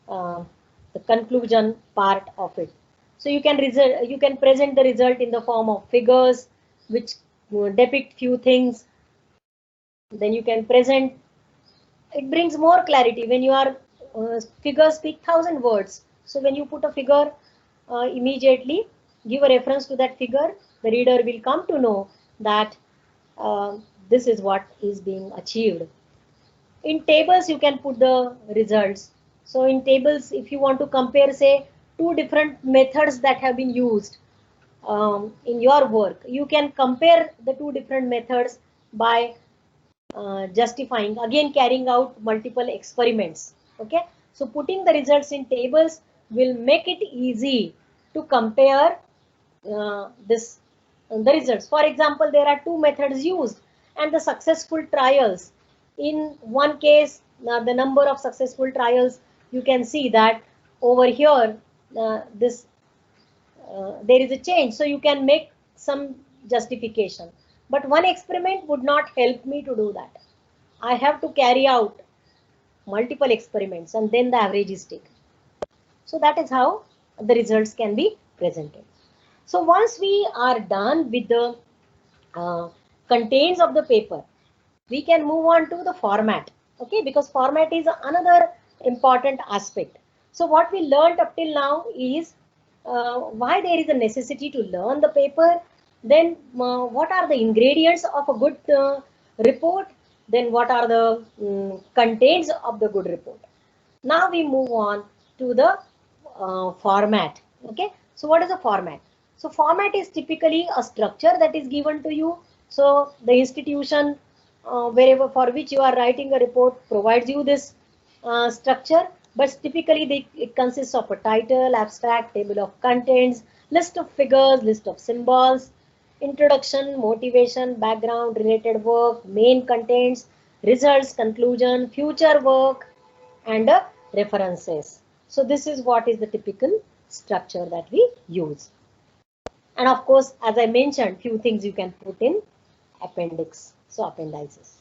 the conclusion part of it. So you can present the result in the form of figures which depict few things. Then you can present, it brings more clarity when you are figures speak 1,000 words. So when you put a figure, immediately give a reference to that figure, the reader will come to know that uh, this is what is being achieved. In tables you can put the results. So in tables, if you want to compare, say, two different methods that have been used in your work, you can compare the two different methods by justifying, again carrying out multiple experiments. Okay, so putting the results in tables will make it easy to compare the results. For example, there are two methods used and the successful trials. In one case, the number of successful trials, you can see that over here this there is a change, so you can make some justification. But one experiment would not help me to do that. I have to carry out multiple experiments and then the average is taken. So that is how the results can be presented. So once we are done with the contents of the paper, we can move on to the format. Okay, because format is another important aspect. So what we learned up till now is why there is a necessity to learn the paper, then what are the ingredients of a good report, then what are the contents of the good report. Now we move on to the format. Okay, so what is a format? So format is typically a structure that is given to you. So the institution wherever for which you are writing a report provides you this structure, but typically it consists of a title, abstract, table of contents, list of figures, list of symbols, introduction, motivation, background, related work, main contents, results, conclusion, future work, and references. So this is what is the typical structure that we use. And of course, as I mentioned, few things you can put in appendix, so appendices.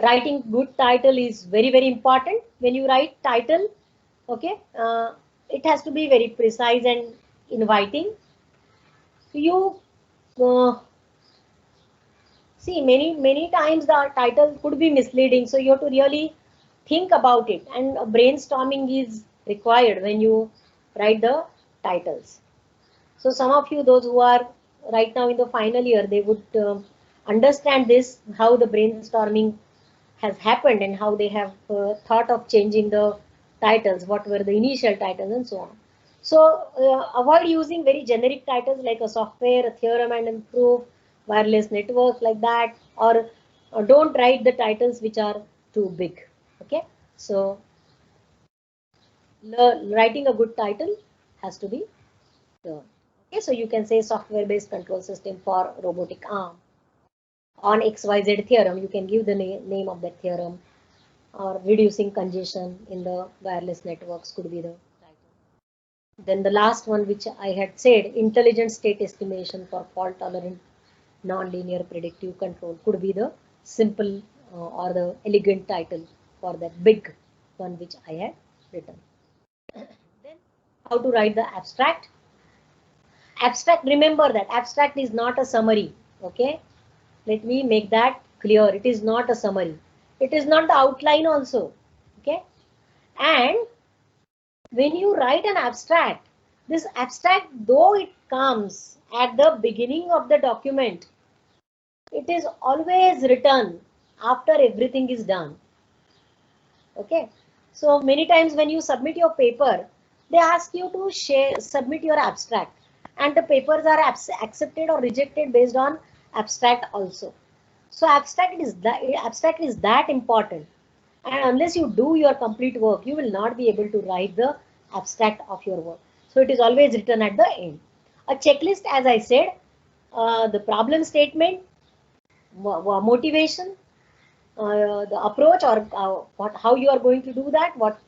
Writing good title is very, very important. When you write title, okay, it has to be very precise and inviting. You see, many times the title could be misleading, so you have to really think about it, and brainstorming is required when you write the titles. So some of you, those who are right now in the final year, they would understand this, how the brainstorming has happened and how they have thought of changing the titles, what were the initial titles and so on. So avoid using very generic titles like a software, a theorem and a proof, wireless network, like that, or don't write the titles which are too big. Okay, so writing a good title has to be done. Okay, so you can say software based control system for robotic arm on XYZ theorem. You can give the name of that theorem, or reducing congestion in the wireless networks could be the title. Then the last one, which I had said, intelligent state estimation for fault tolerant nonlinear predictive control, could be the simple or the elegant title for that big one which I had written. Then how to write the abstract. Abstract, remember that abstract is not a summary. Okay, let me make that clear. It is not a summary. It is not the outline also. Okay, and when you write an abstract, this abstract, though it comes at the beginning of the document, it is always written after everything is done. Okay, so many times when you submit your paper, they ask you to submit your abstract, and the papers are accepted or rejected based on abstract also. So abstract is that important, and unless you do your complete work, you will not be able to write the abstract of your work. So it is always written at the end. A checklist, as I said, the problem statement, motivation, the approach, or how you are going to do that, what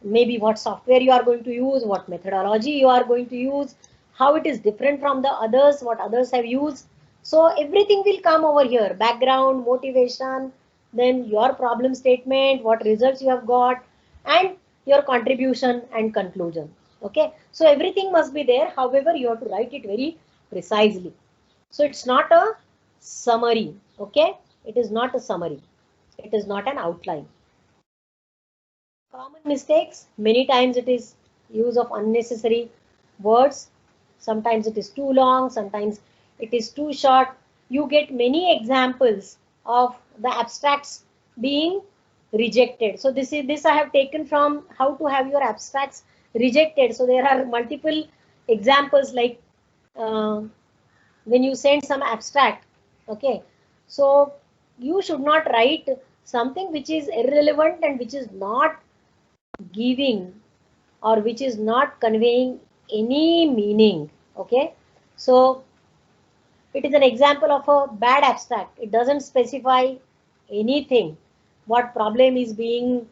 maybe what software you are going to use, what methodology you are going to use, how it is different from the others, what others have used. So everything will come over here: background, motivation, then your problem statement, what results you have got, and your contribution and conclusion. Okay, so everything must be there. However, you have to write it very precisely. So it's not a summary. Okay, it is not a summary. It is not an outline. Common mistakes: many times it is use of unnecessary words. Sometimes it is too long, sometimes it is too short. You get many examples of the abstracts being rejected. So this I have taken from How to Have Your Abstracts Rejected. So there are multiple examples, like uh, when you send some abstract. Okay, so you should not write something which is irrelevant and which is not giving, or which is not conveying any meaning. Okay, so it is an example of a bad abstract. It doesn't specify anything, what problem is being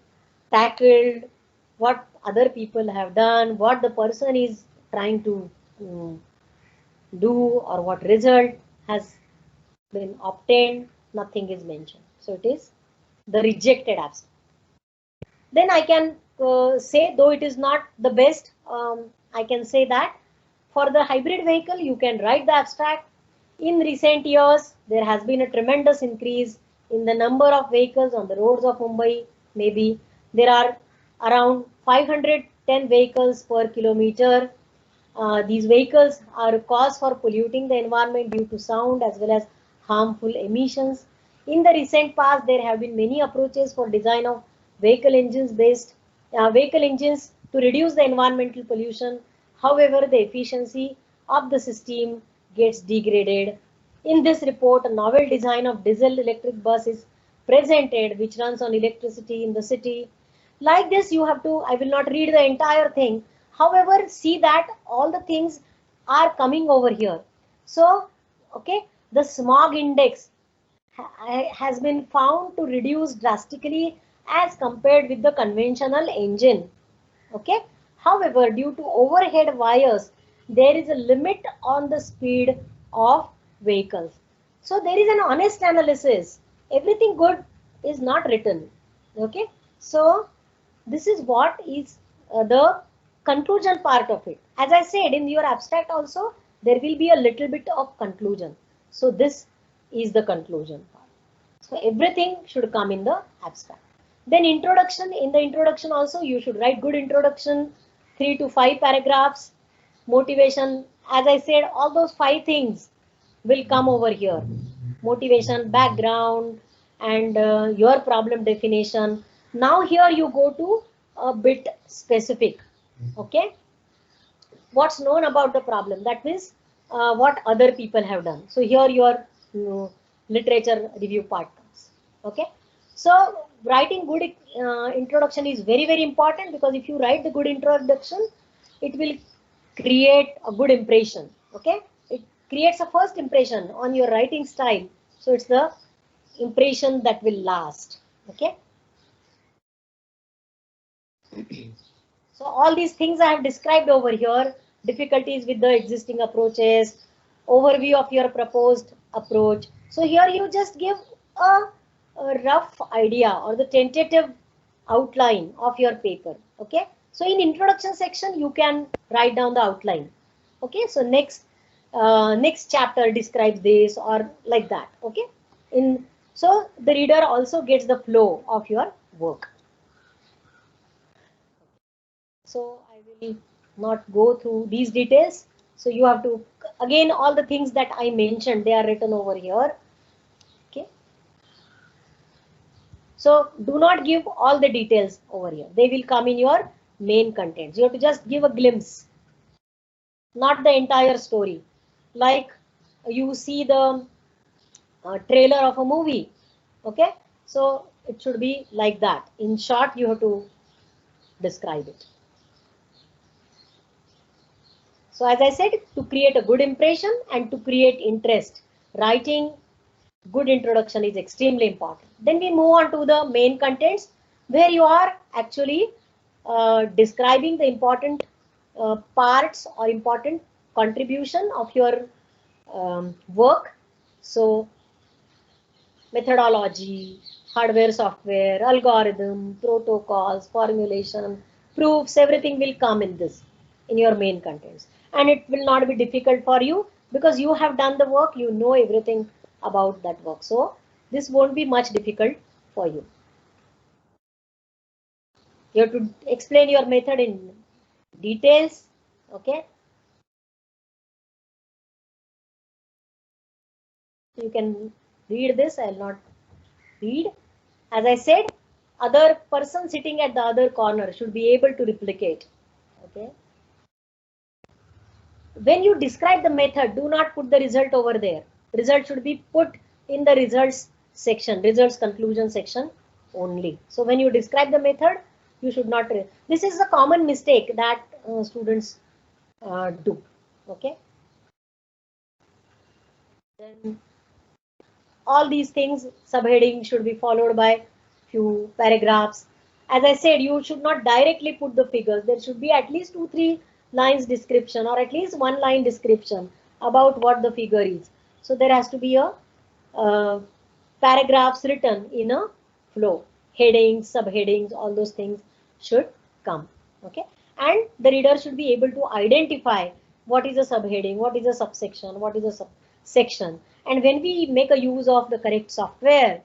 tackled, what other people have done, what the person is trying to do, or what result has been obtained. Nothing is mentioned, so it is the rejected abstract. Then I can say, though it is not the best, I can say that for the hybrid vehicle, you can write the abstract. In recent years, there has been a tremendous increase in the number of vehicles on the roads of Mumbai. Maybe there are around 510 vehicles per kilometer. These vehicles are a cause for polluting the environment due to sound as well as harmful emissions. In the recent past, there have been many approaches for design of vehicle engines to reduce the environmental pollution. However, the efficiency of the system gets degraded. In this report, a novel design of diesel electric bus is presented, which runs on electricity in the city. Like this, you have to, I will not read the entire thing. However, see that all the things are coming over here. So, okay, the smog index has been found to reduce drastically as compared with the conventional engine. Okay, however, due to overhead wires, there is a limit on the speed of vehicles. So there is an honest analysis. Everything good is not written. Okay, so this is what is the conclusion part of it. As I said, in your abstract also there will be a little bit of conclusion. So this is the conclusion part. So everything should come in the abstract. Then introduction. In the introduction also you should write good introduction, 3 to 5 paragraphs. Motivation, as I said, all those 5 things will come over here: motivation, background, and your problem definition. Now here you go to a bit specific. Okay, what's known about the problem, that means what other people have done. So here your literature review part comes. Okay, so writing good introduction is very, very important, because if you write the good introduction, it will create a good impression. Okay, it creates a first impression on your writing style, so it's the impression that will last. Okay, so all these things I have described over here: difficulties with the existing approaches, overview of your proposed approach. So here you just give a rough idea or the tentative outline of your paper. Okay, so in introduction section you can write down the outline. Okay, so next chapter describes this, or like that. Okay, in so the reader also gets the flow of your work. So I will not go through these details. So you have to, again, all the things that I mentioned, they are written over here. Okay, so do not give all the details over here. They will come in your main contents. You have to just give a glimpse, not the entire story. Like you see the trailer of a movie. Okay, so it should be like that. In short, you have to describe it. So as I said, to create a good impression and to create interest, writing good introduction is extremely important. Then we move on to the main contents, where you are actually describing the important parts or important contribution of your work. So methodology, hardware, software, algorithm, protocols, formulation, proofs, everything will come in this, in your main contents. And it will not be difficult for you because you have done the work, you know everything about that work. So this won't be much difficult for you. You have to explain your method in details, okay? You can read this, I will not read. As I said, other person sitting at the other corner should be able to replicate. Okay. When you describe the method, do not put the result over there. Result should be put in the results section, results conclusion section only. So when you describe the method, you should not. This is a common mistake that students do. Okay. Then all these things, subheading should be followed by few paragraphs. As I said, you should not directly put the figures. There should be at least 2-3 lines description or at least 1 line description about what the figure is. So there has to be a paragraphs written in a flow. Headings, subheadings, all those things should come. Okay, and the reader should be able to identify what is a subheading, what is a subsection, what is a subsection. And when we make a use of the correct software,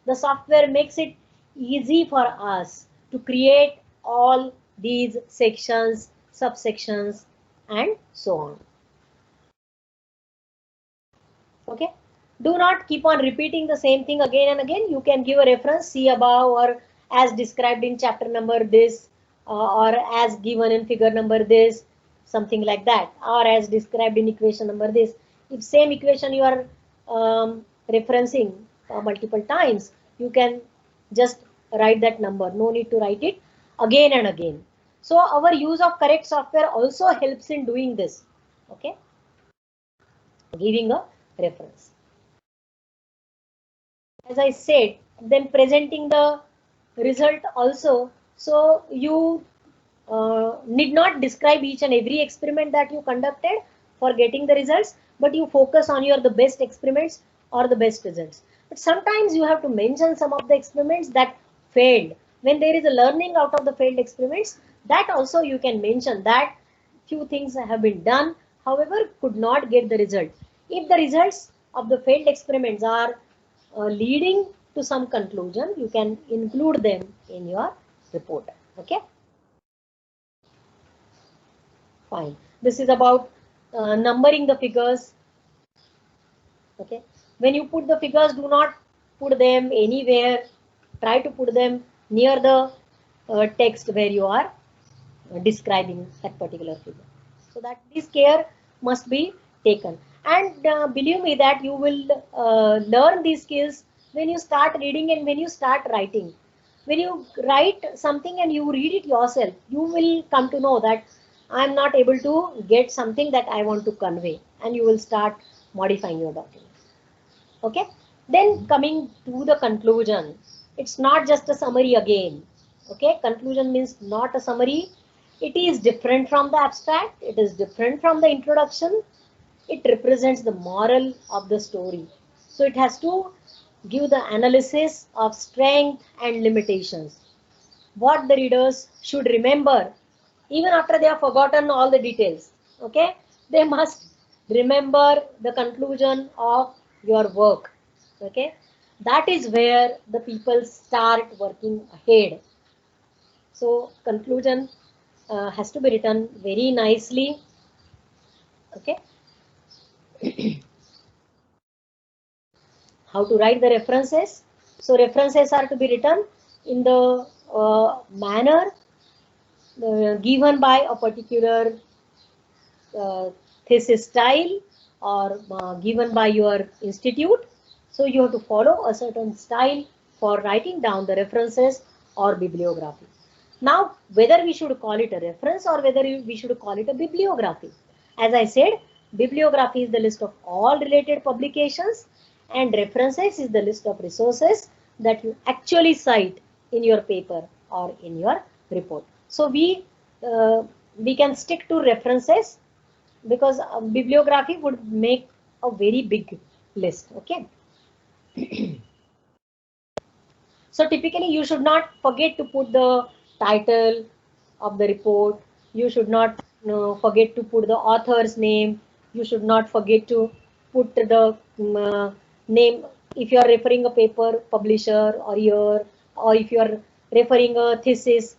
the software makes it easy for us to create all these sections, subsections, and so on. Okay. Do not keep on repeating the same thing again and again. You can give a reference, see above, or as described in chapter number this, or as given in figure number this, something like that, or as described in equation number this. If same equation you are referencing multiple times, you can just write that number. No need to write it again and again. So our use of correct software also helps in doing this. Okay, giving a reference. As I said, then presenting the result also. So you need not describe each and every experiment that you conducted for getting the results, but you focus on the best experiments or the best results. But sometimes you have to mention some of the experiments that failed. When there is a learning out of the failed experiments, that also you can mention that few things have been done, however, could not get the result. If the results of the failed experiments are leading to some conclusion, you can include them in your report. Okay. Fine. This is about numbering the figures. Okay. When you put the figures, do not put them anywhere. Try to put them near the text where you are describing that particular figure. So that this care must be taken. And believe me that you will learn these skills when you start reading and when you start writing. When you write something and you read it yourself, you will come to know that I'm not able to get something that I want to convey, and you will start modifying your document. Okay. Then coming to the conclusion, it's not just a summary again. Okay. Conclusion means not a summary. It is different from the abstract. It is different from the introduction. It represents the moral of the story. So it has to give the analysis of strength and limitations. What the readers should remember, even after they have forgotten all the details. Okay, they must remember the conclusion of your work. Okay, that is where the people start working ahead. So conclusion has to be written very nicely. Okay. How to write the references? So references are to be written in the manner given by a particular thesis style or given by your institute. So you have to follow a certain style for writing down the references or bibliography. Now, whether we should call it a reference or whether we should call it a bibliography. As I said, bibliography is the list of all related publications, and references is the list of resources that you actually cite in your paper or in your report. So we can stick to references because bibliography would make a very big list. Okay. So typically you should not forget to put the title of the report. You should not forget to put the author's name. You should not forget to put the name if you are referring a paper, publisher or year, or if you are referring a thesis,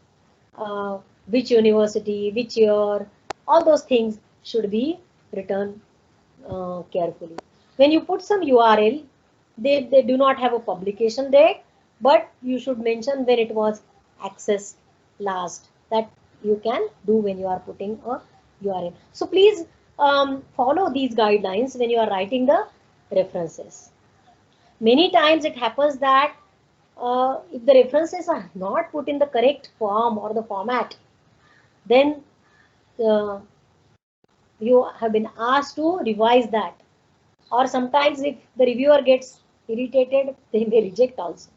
which university, which year, all those things should be written carefully. When you put some URL, they do not have a publication date, but you should mention when it was accessed last. That you can do when you are putting a URL. So please follow these guidelines when you are writing the references. Many times it happens that if the references are not put in the correct form or the format, then uh, you have been asked to revise that. Or sometimes if the reviewer gets irritated, they may reject also.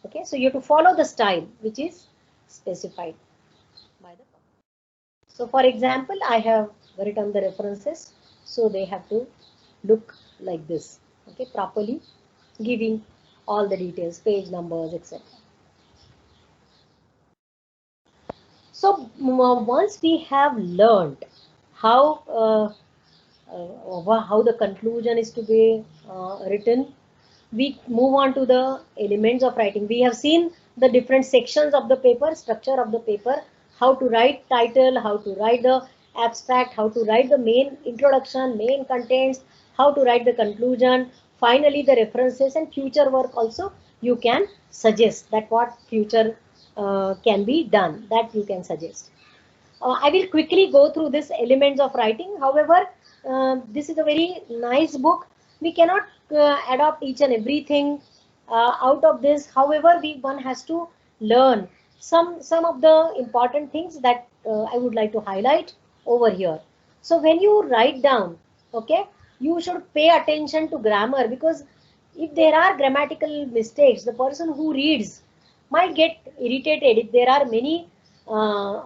Okay, so you have to follow the style which is specified by the company. So for example, I have written the references, so they have to look like this. Okay, properly giving all the details, page numbers, etc. So once we have learned how how the conclusion is to be written, we move on to the elements of writing. We have seen the different sections of the paper, structure of the paper, how to write title, how to write the abstract, how to write the main introduction, main contents, how to write the conclusion, finally the references, and future work also you can suggest that what future can be done, that you can suggest. I will quickly go through this elements of writing. However, this is a very nice book. We cannot adopt each and everything out of this. However, one has to learn some of the important things that I would like to highlight over here. So when you write down, okay, you should pay attention to grammar, because if there are grammatical mistakes, the person who reads might get irritated if there are many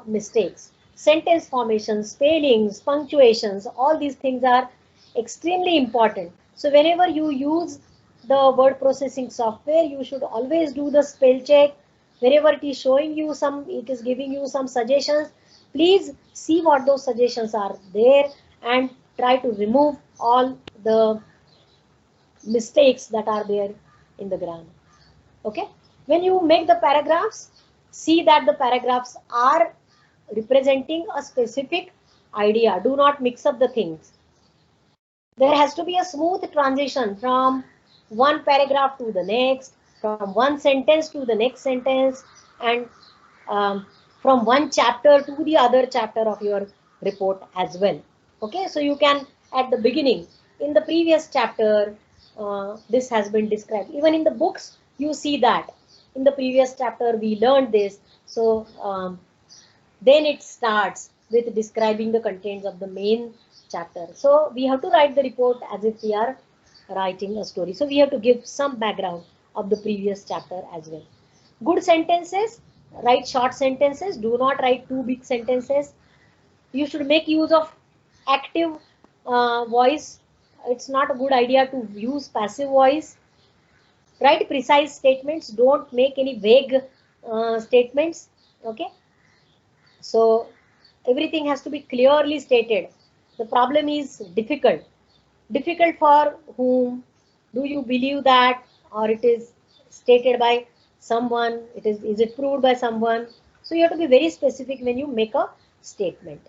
mistakes. Sentence formations, spellings, punctuations, all these things are extremely important. So whenever you use the word processing software, you should always do the spell check. Wherever it is showing you it is giving you some suggestions, please see what those suggestions are there and try to remove all the mistakes that are there in the grammar. Okay, when you make the paragraphs, see that the paragraphs are representing a specific idea. Do not mix up the things. There has to be a smooth transition from one paragraph to the next, from one sentence to the next sentence, and from one chapter to the other chapter of your report as well. Okay, so you can at the beginning, in the previous chapter, this has been described. Even in the books, you see that in the previous chapter we learned this. So then it starts with describing the contents of the main chapter. So we have to write the report as if we are writing a story. So we have to give some background of the previous chapter as well. Good sentences, write short sentences. Do not write too big sentences. You should make use of active voice. It's not a good idea to use passive voice. Write precise statements. Don't make any vague statements. Okay. So everything has to be clearly stated. The problem is difficult. Difficult for whom? Do you believe that, or it is stated by someone? Is it proved by someone? So you have to be very specific when you make a statement.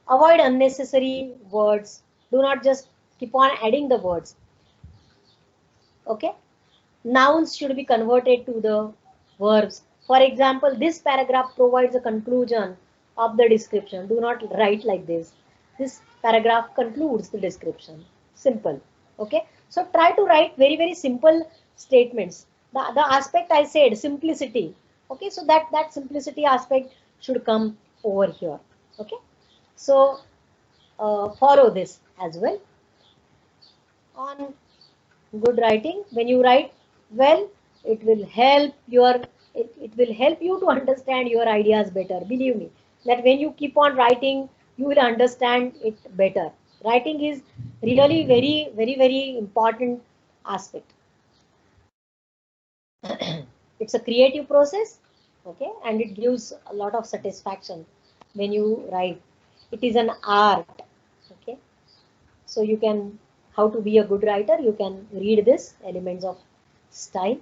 Avoid unnecessary words. Do not just keep on adding the words. Okay. Nouns should be converted to the verbs. For example, this paragraph provides a conclusion of the description. Do not write like this. This paragraph concludes the description. Simple. Okay. So try to write very, very simple statements. The aspect I said, simplicity. Okay. So that simplicity aspect should come over here. Okay. So follow this as well. On good writing, when you write well, it will help it will help you to understand your ideas better. Believe me that when you keep on writing, you will understand it better. Writing is really very important aspect. It's a creative process, okay, and it gives a lot of satisfaction when you write. It is an art, okay. So you can, how to be a good writer, you can read this elements of style.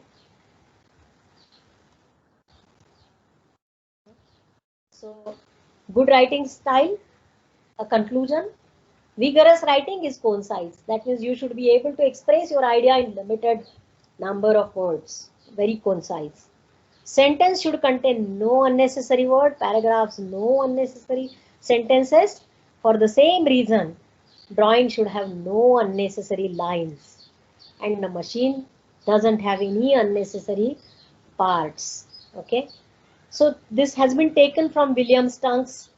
So good writing style, a conclusion. Vigorous writing is concise. That means you should be able to express your idea in limited number of words, very concise. Sentence should contain no unnecessary word, paragraphs, no unnecessary sentences. For the same reason, drawing should have no unnecessary lines. And the machine doesn't have any unnecessary parts. Okay. So this has been taken from William Stunk's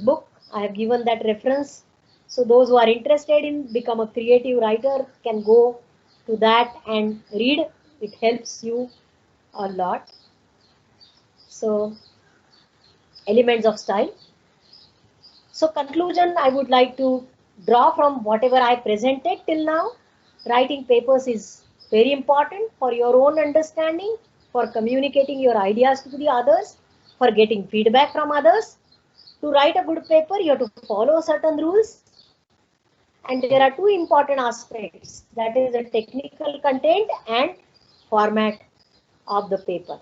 book. I have given that reference. So those who are interested in become a creative writer can go to that and read. It helps you a lot. So elements of style. So conclusion, I would like to draw from whatever I presented till now. Writing papers is very important for your own understanding, for communicating your ideas to the others, for getting feedback from others. To write a good paper, you have to follow certain rules. And there are two important aspects, that is the technical content and format of the paper.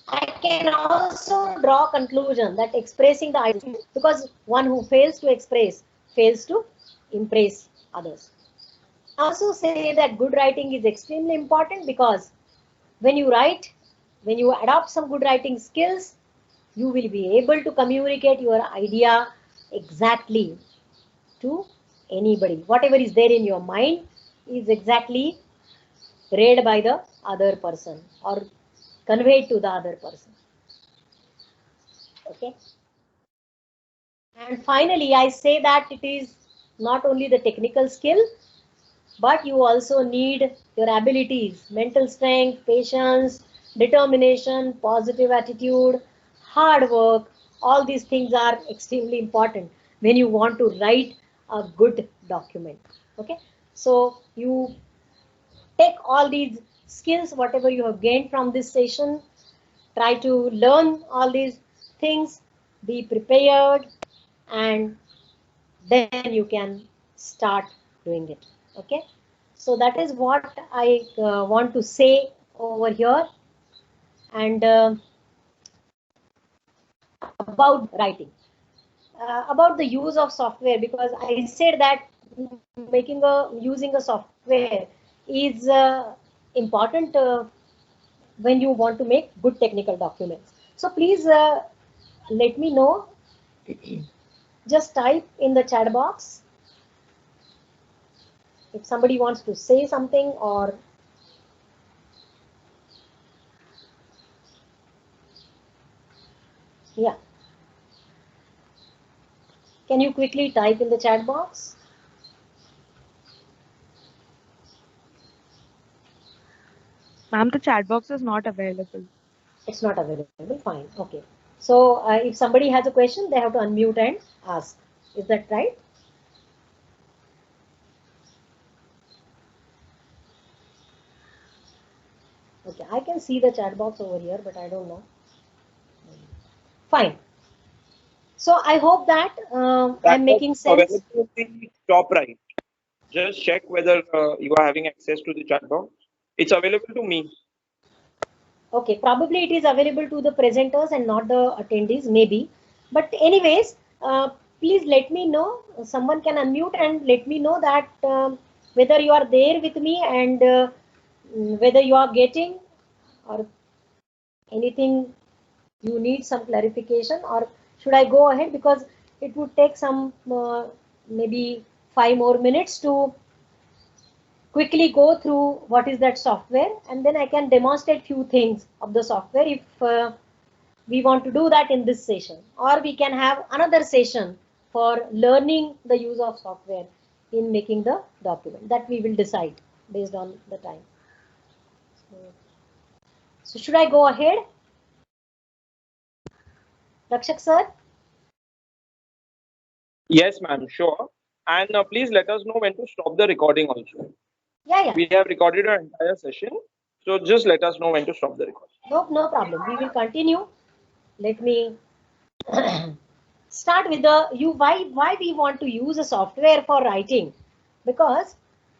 I can also draw conclusion that expressing the idea, because one who fails to express fails to impress others. I also say that good writing is extremely important because when you write, when you adopt some good writing skills, you will be able to communicate your idea exactly to anybody. Whatever is there in your mind is exactly read by the other person or conveyed to the other person. Okay. And finally, I say that it is not only the technical skill, but you also need your abilities, mental strength, patience, determination, positive attitude, hard work. All these things are extremely important when you want to write a good document. Okay. So you take all these skills, whatever you have gained from this session, try to learn all these things, be prepared, and then you can start doing it. Okay. So that is what I want to say over here. And about writing, about the use of software, because I said that using a software is important when you want to make good technical documents. So please let me know. Just type in the chat box if somebody wants to say something, or yeah, can you quickly type in the chat box? Ma'am, the chat box is not available. It's not available. Fine. Okay. So if somebody has a question, they have to unmute and ask. Is that right? Okay. I can see the chat box over here, but I don't know. Fine. So I hope that I'm making sense. Available in the top right. Just check whether you are having access to the chat box. It's available to me. Okay, probably it is available to the presenters and not the attendees, maybe. But anyways, please let me know. Someone can unmute and let me know that whether you are there with me and whether you are getting or anything you need some clarification, or should I go ahead, because it would take some maybe 5 more minutes to quickly go through what is that software, and then I can demonstrate few things of the software if we want to do that in this session, or we can have another session for learning the use of software in making the document. That we will decide based on the time. So should I go ahead, Rakshak sir? Yes, ma'am. Sure. And please let us know when to stop the recording also. Yeah. We have recorded an entire session, so just let us know when to stop the recording. No problem. We will continue. Let me start with the why we want to use a software for writing, because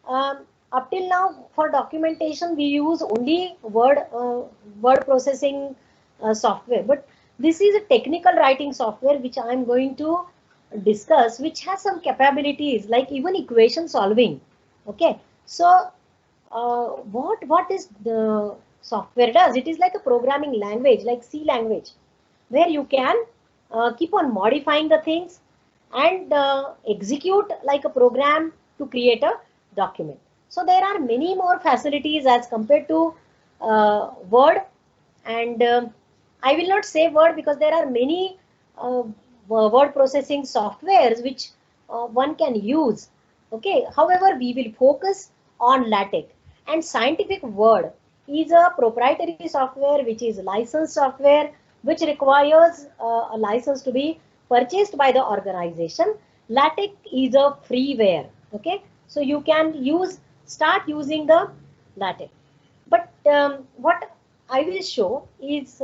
up till now for documentation we use only word processing software, but this is a technical writing software which I am going to discuss, which has some capabilities like even equation solving. Okay, so what is the software does? It is like a programming language, like C language, where you can keep on modifying the things and execute like a program to create a document. So there are many more facilities as compared to Word, and I will not say Word because there are many word processing softwares which one can use. Okay, however, we will focus on LaTeX. And Scientific Word is a proprietary software which is licensed software, which requires a license to be purchased by the organization. LaTeX is a freeware. Okay, so you can start using the LaTeX. But what I will show is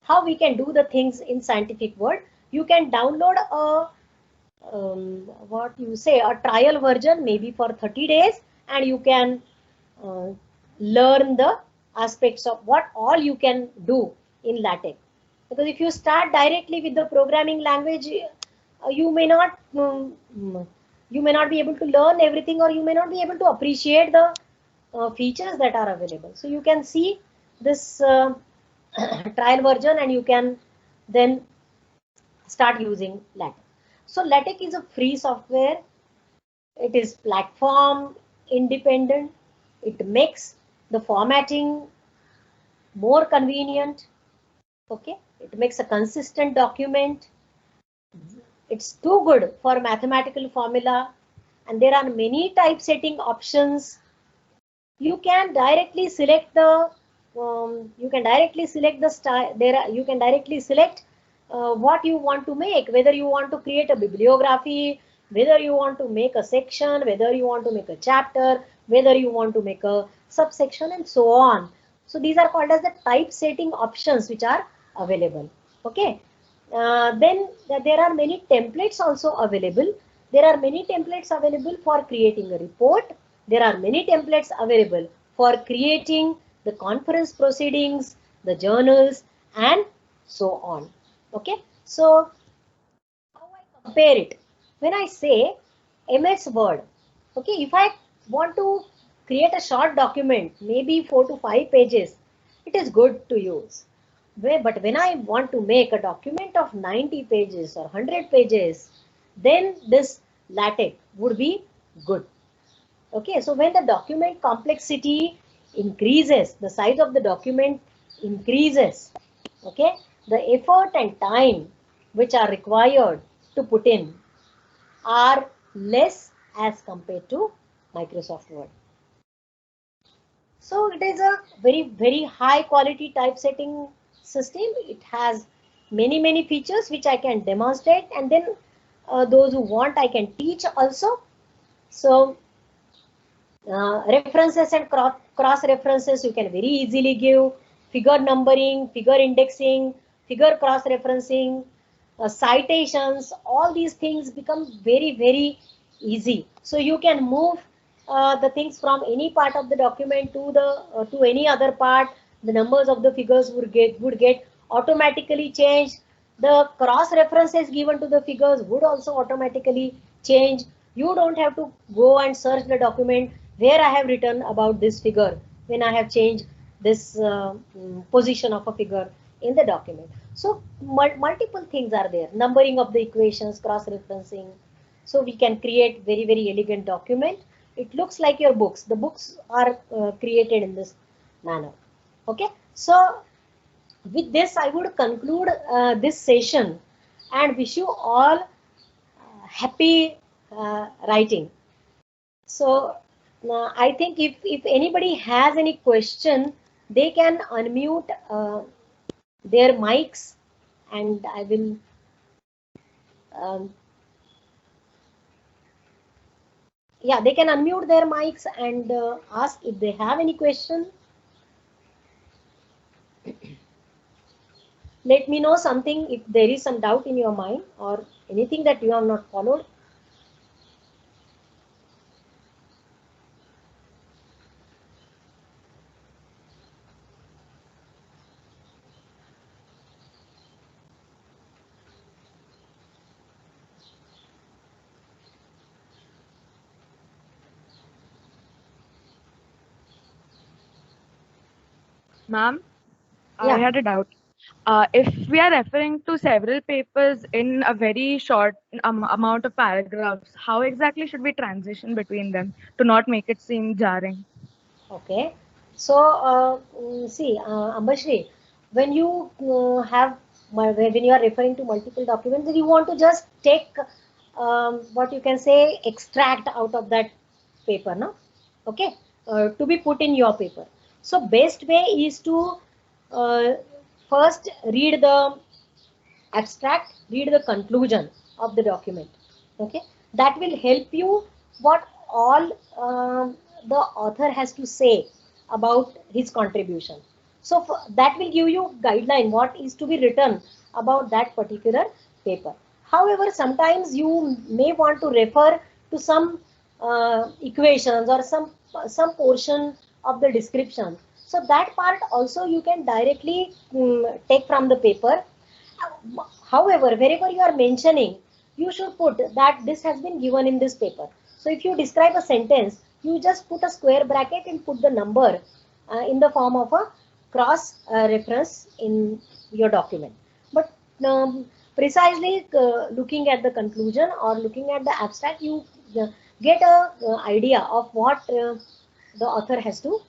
how we can do the things in Scientific Word. You can download a what you say, a trial version maybe for 30 days, and you can learn the aspects of what all you can do in LaTeX. Because if you start directly with the programming language, you may not be able to learn everything, or you may not be able to appreciate the features that are available. So you can see this trial version and you can then start using LaTeX. So LaTeX is a free software. It is platform independent. It makes the formatting more convenient. Okay, it makes a consistent document. It's too good for mathematical formula, and there are many typesetting options. You can directly select the style. You can directly select what you want to make, whether you want to create a bibliography, whether you want to make a section, whether you want to make a chapter, whether you want to make a subsection, and so on. So these are called as the typesetting options which are available. Okay. Then there are many templates also available. There are many templates available for creating a report. There are many templates available for creating the conference proceedings, the journals, and so on. Okay, so how I compare it? When I say MS Word, okay, if I want to create a short document, maybe 4 to 5 pages, it is good to use. But when I want to make a document of 90 pages or 100 pages, then this LaTeX would be good. Okay, so when the document complexity increases, the size of the document increases, okay, the effort and time which are required to put in are less as compared to Microsoft Word. So it is a very high quality typesetting system. It has many features which I can demonstrate, and then those who want I can teach also. So references and cross references you can very easily give, figure numbering, figure indexing, figure cross referencing, citations, all these things become very easy. So you can move the things from any part of the document to any other part. The numbers of the figures would get automatically changed. The cross references given to the figures would also automatically change. You don't have to go and search the document where I have written about this figure when I have changed this position of a figure in the document. So multiple things are there. Numbering of the equations, cross-referencing. So we can create very elegant document. It looks like your books. The books are created in this manner. Okay. So with this, I would conclude this session and wish you all happy writing. So I think if anybody has any question, they can unmute their mics, and I will Yeah, they can unmute their mics and ask if they have any question. Let me know something if there is some doubt in your mind or anything that you have not followed. Ma'am, I Yeah. had a doubt. If we are referring to several papers in a very short amount of paragraphs, how exactly should we transition between them to not make it seem jarring? Okay. So, see, Ambashri, when you when you are referring to multiple documents, then you want to just take what you can say extract out of that paper, no? Okay, to be put in your paper. So, best way is to uh, first read the abstract, read the conclusion of the document. Okay, that will help you what all the author has to say about his contribution. So that will give you guideline what is to be written about that particular paper. However, sometimes you may want to refer to some equations or some portion of the description. So that part also you can directly take from the paper. However, wherever you are mentioning, you should put that this has been given in this paper. So if you describe a sentence, you just put a square bracket and put the number in the form of a cross reference in your document. But precisely looking at the conclusion or looking at the abstract, you get a idea of what the author has to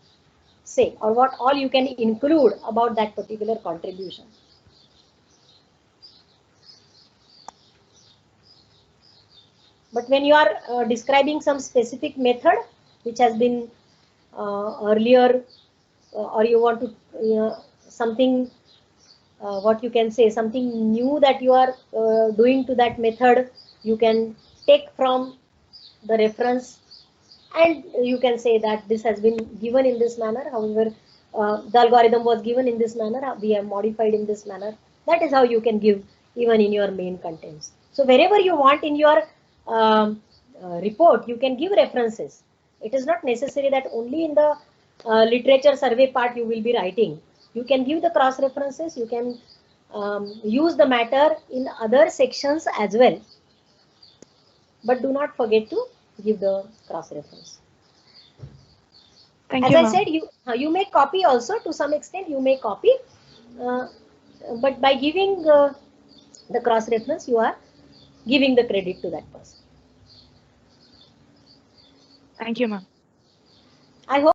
say or what all you can include about that particular contribution. But when you are describing some specific method which has been earlier or you want to something what you can say something new that you are doing to that method, you can take from the reference and you can say that this has been given in this manner. However, the algorithm was given in this manner, we have modified in this manner. That is how you can give even in your main contents. So wherever you want in your report, you can give references. It is not necessary that only in the literature survey part you will be writing. You can give the cross references, you can use the matter in other sections as well, but do not forget to give the cross reference. Thank As you, I ma'am. said, you may copy also to some extent. You may copy, uh, but by giving the cross reference, you are giving the credit to that person. Thank you, ma'am. I hope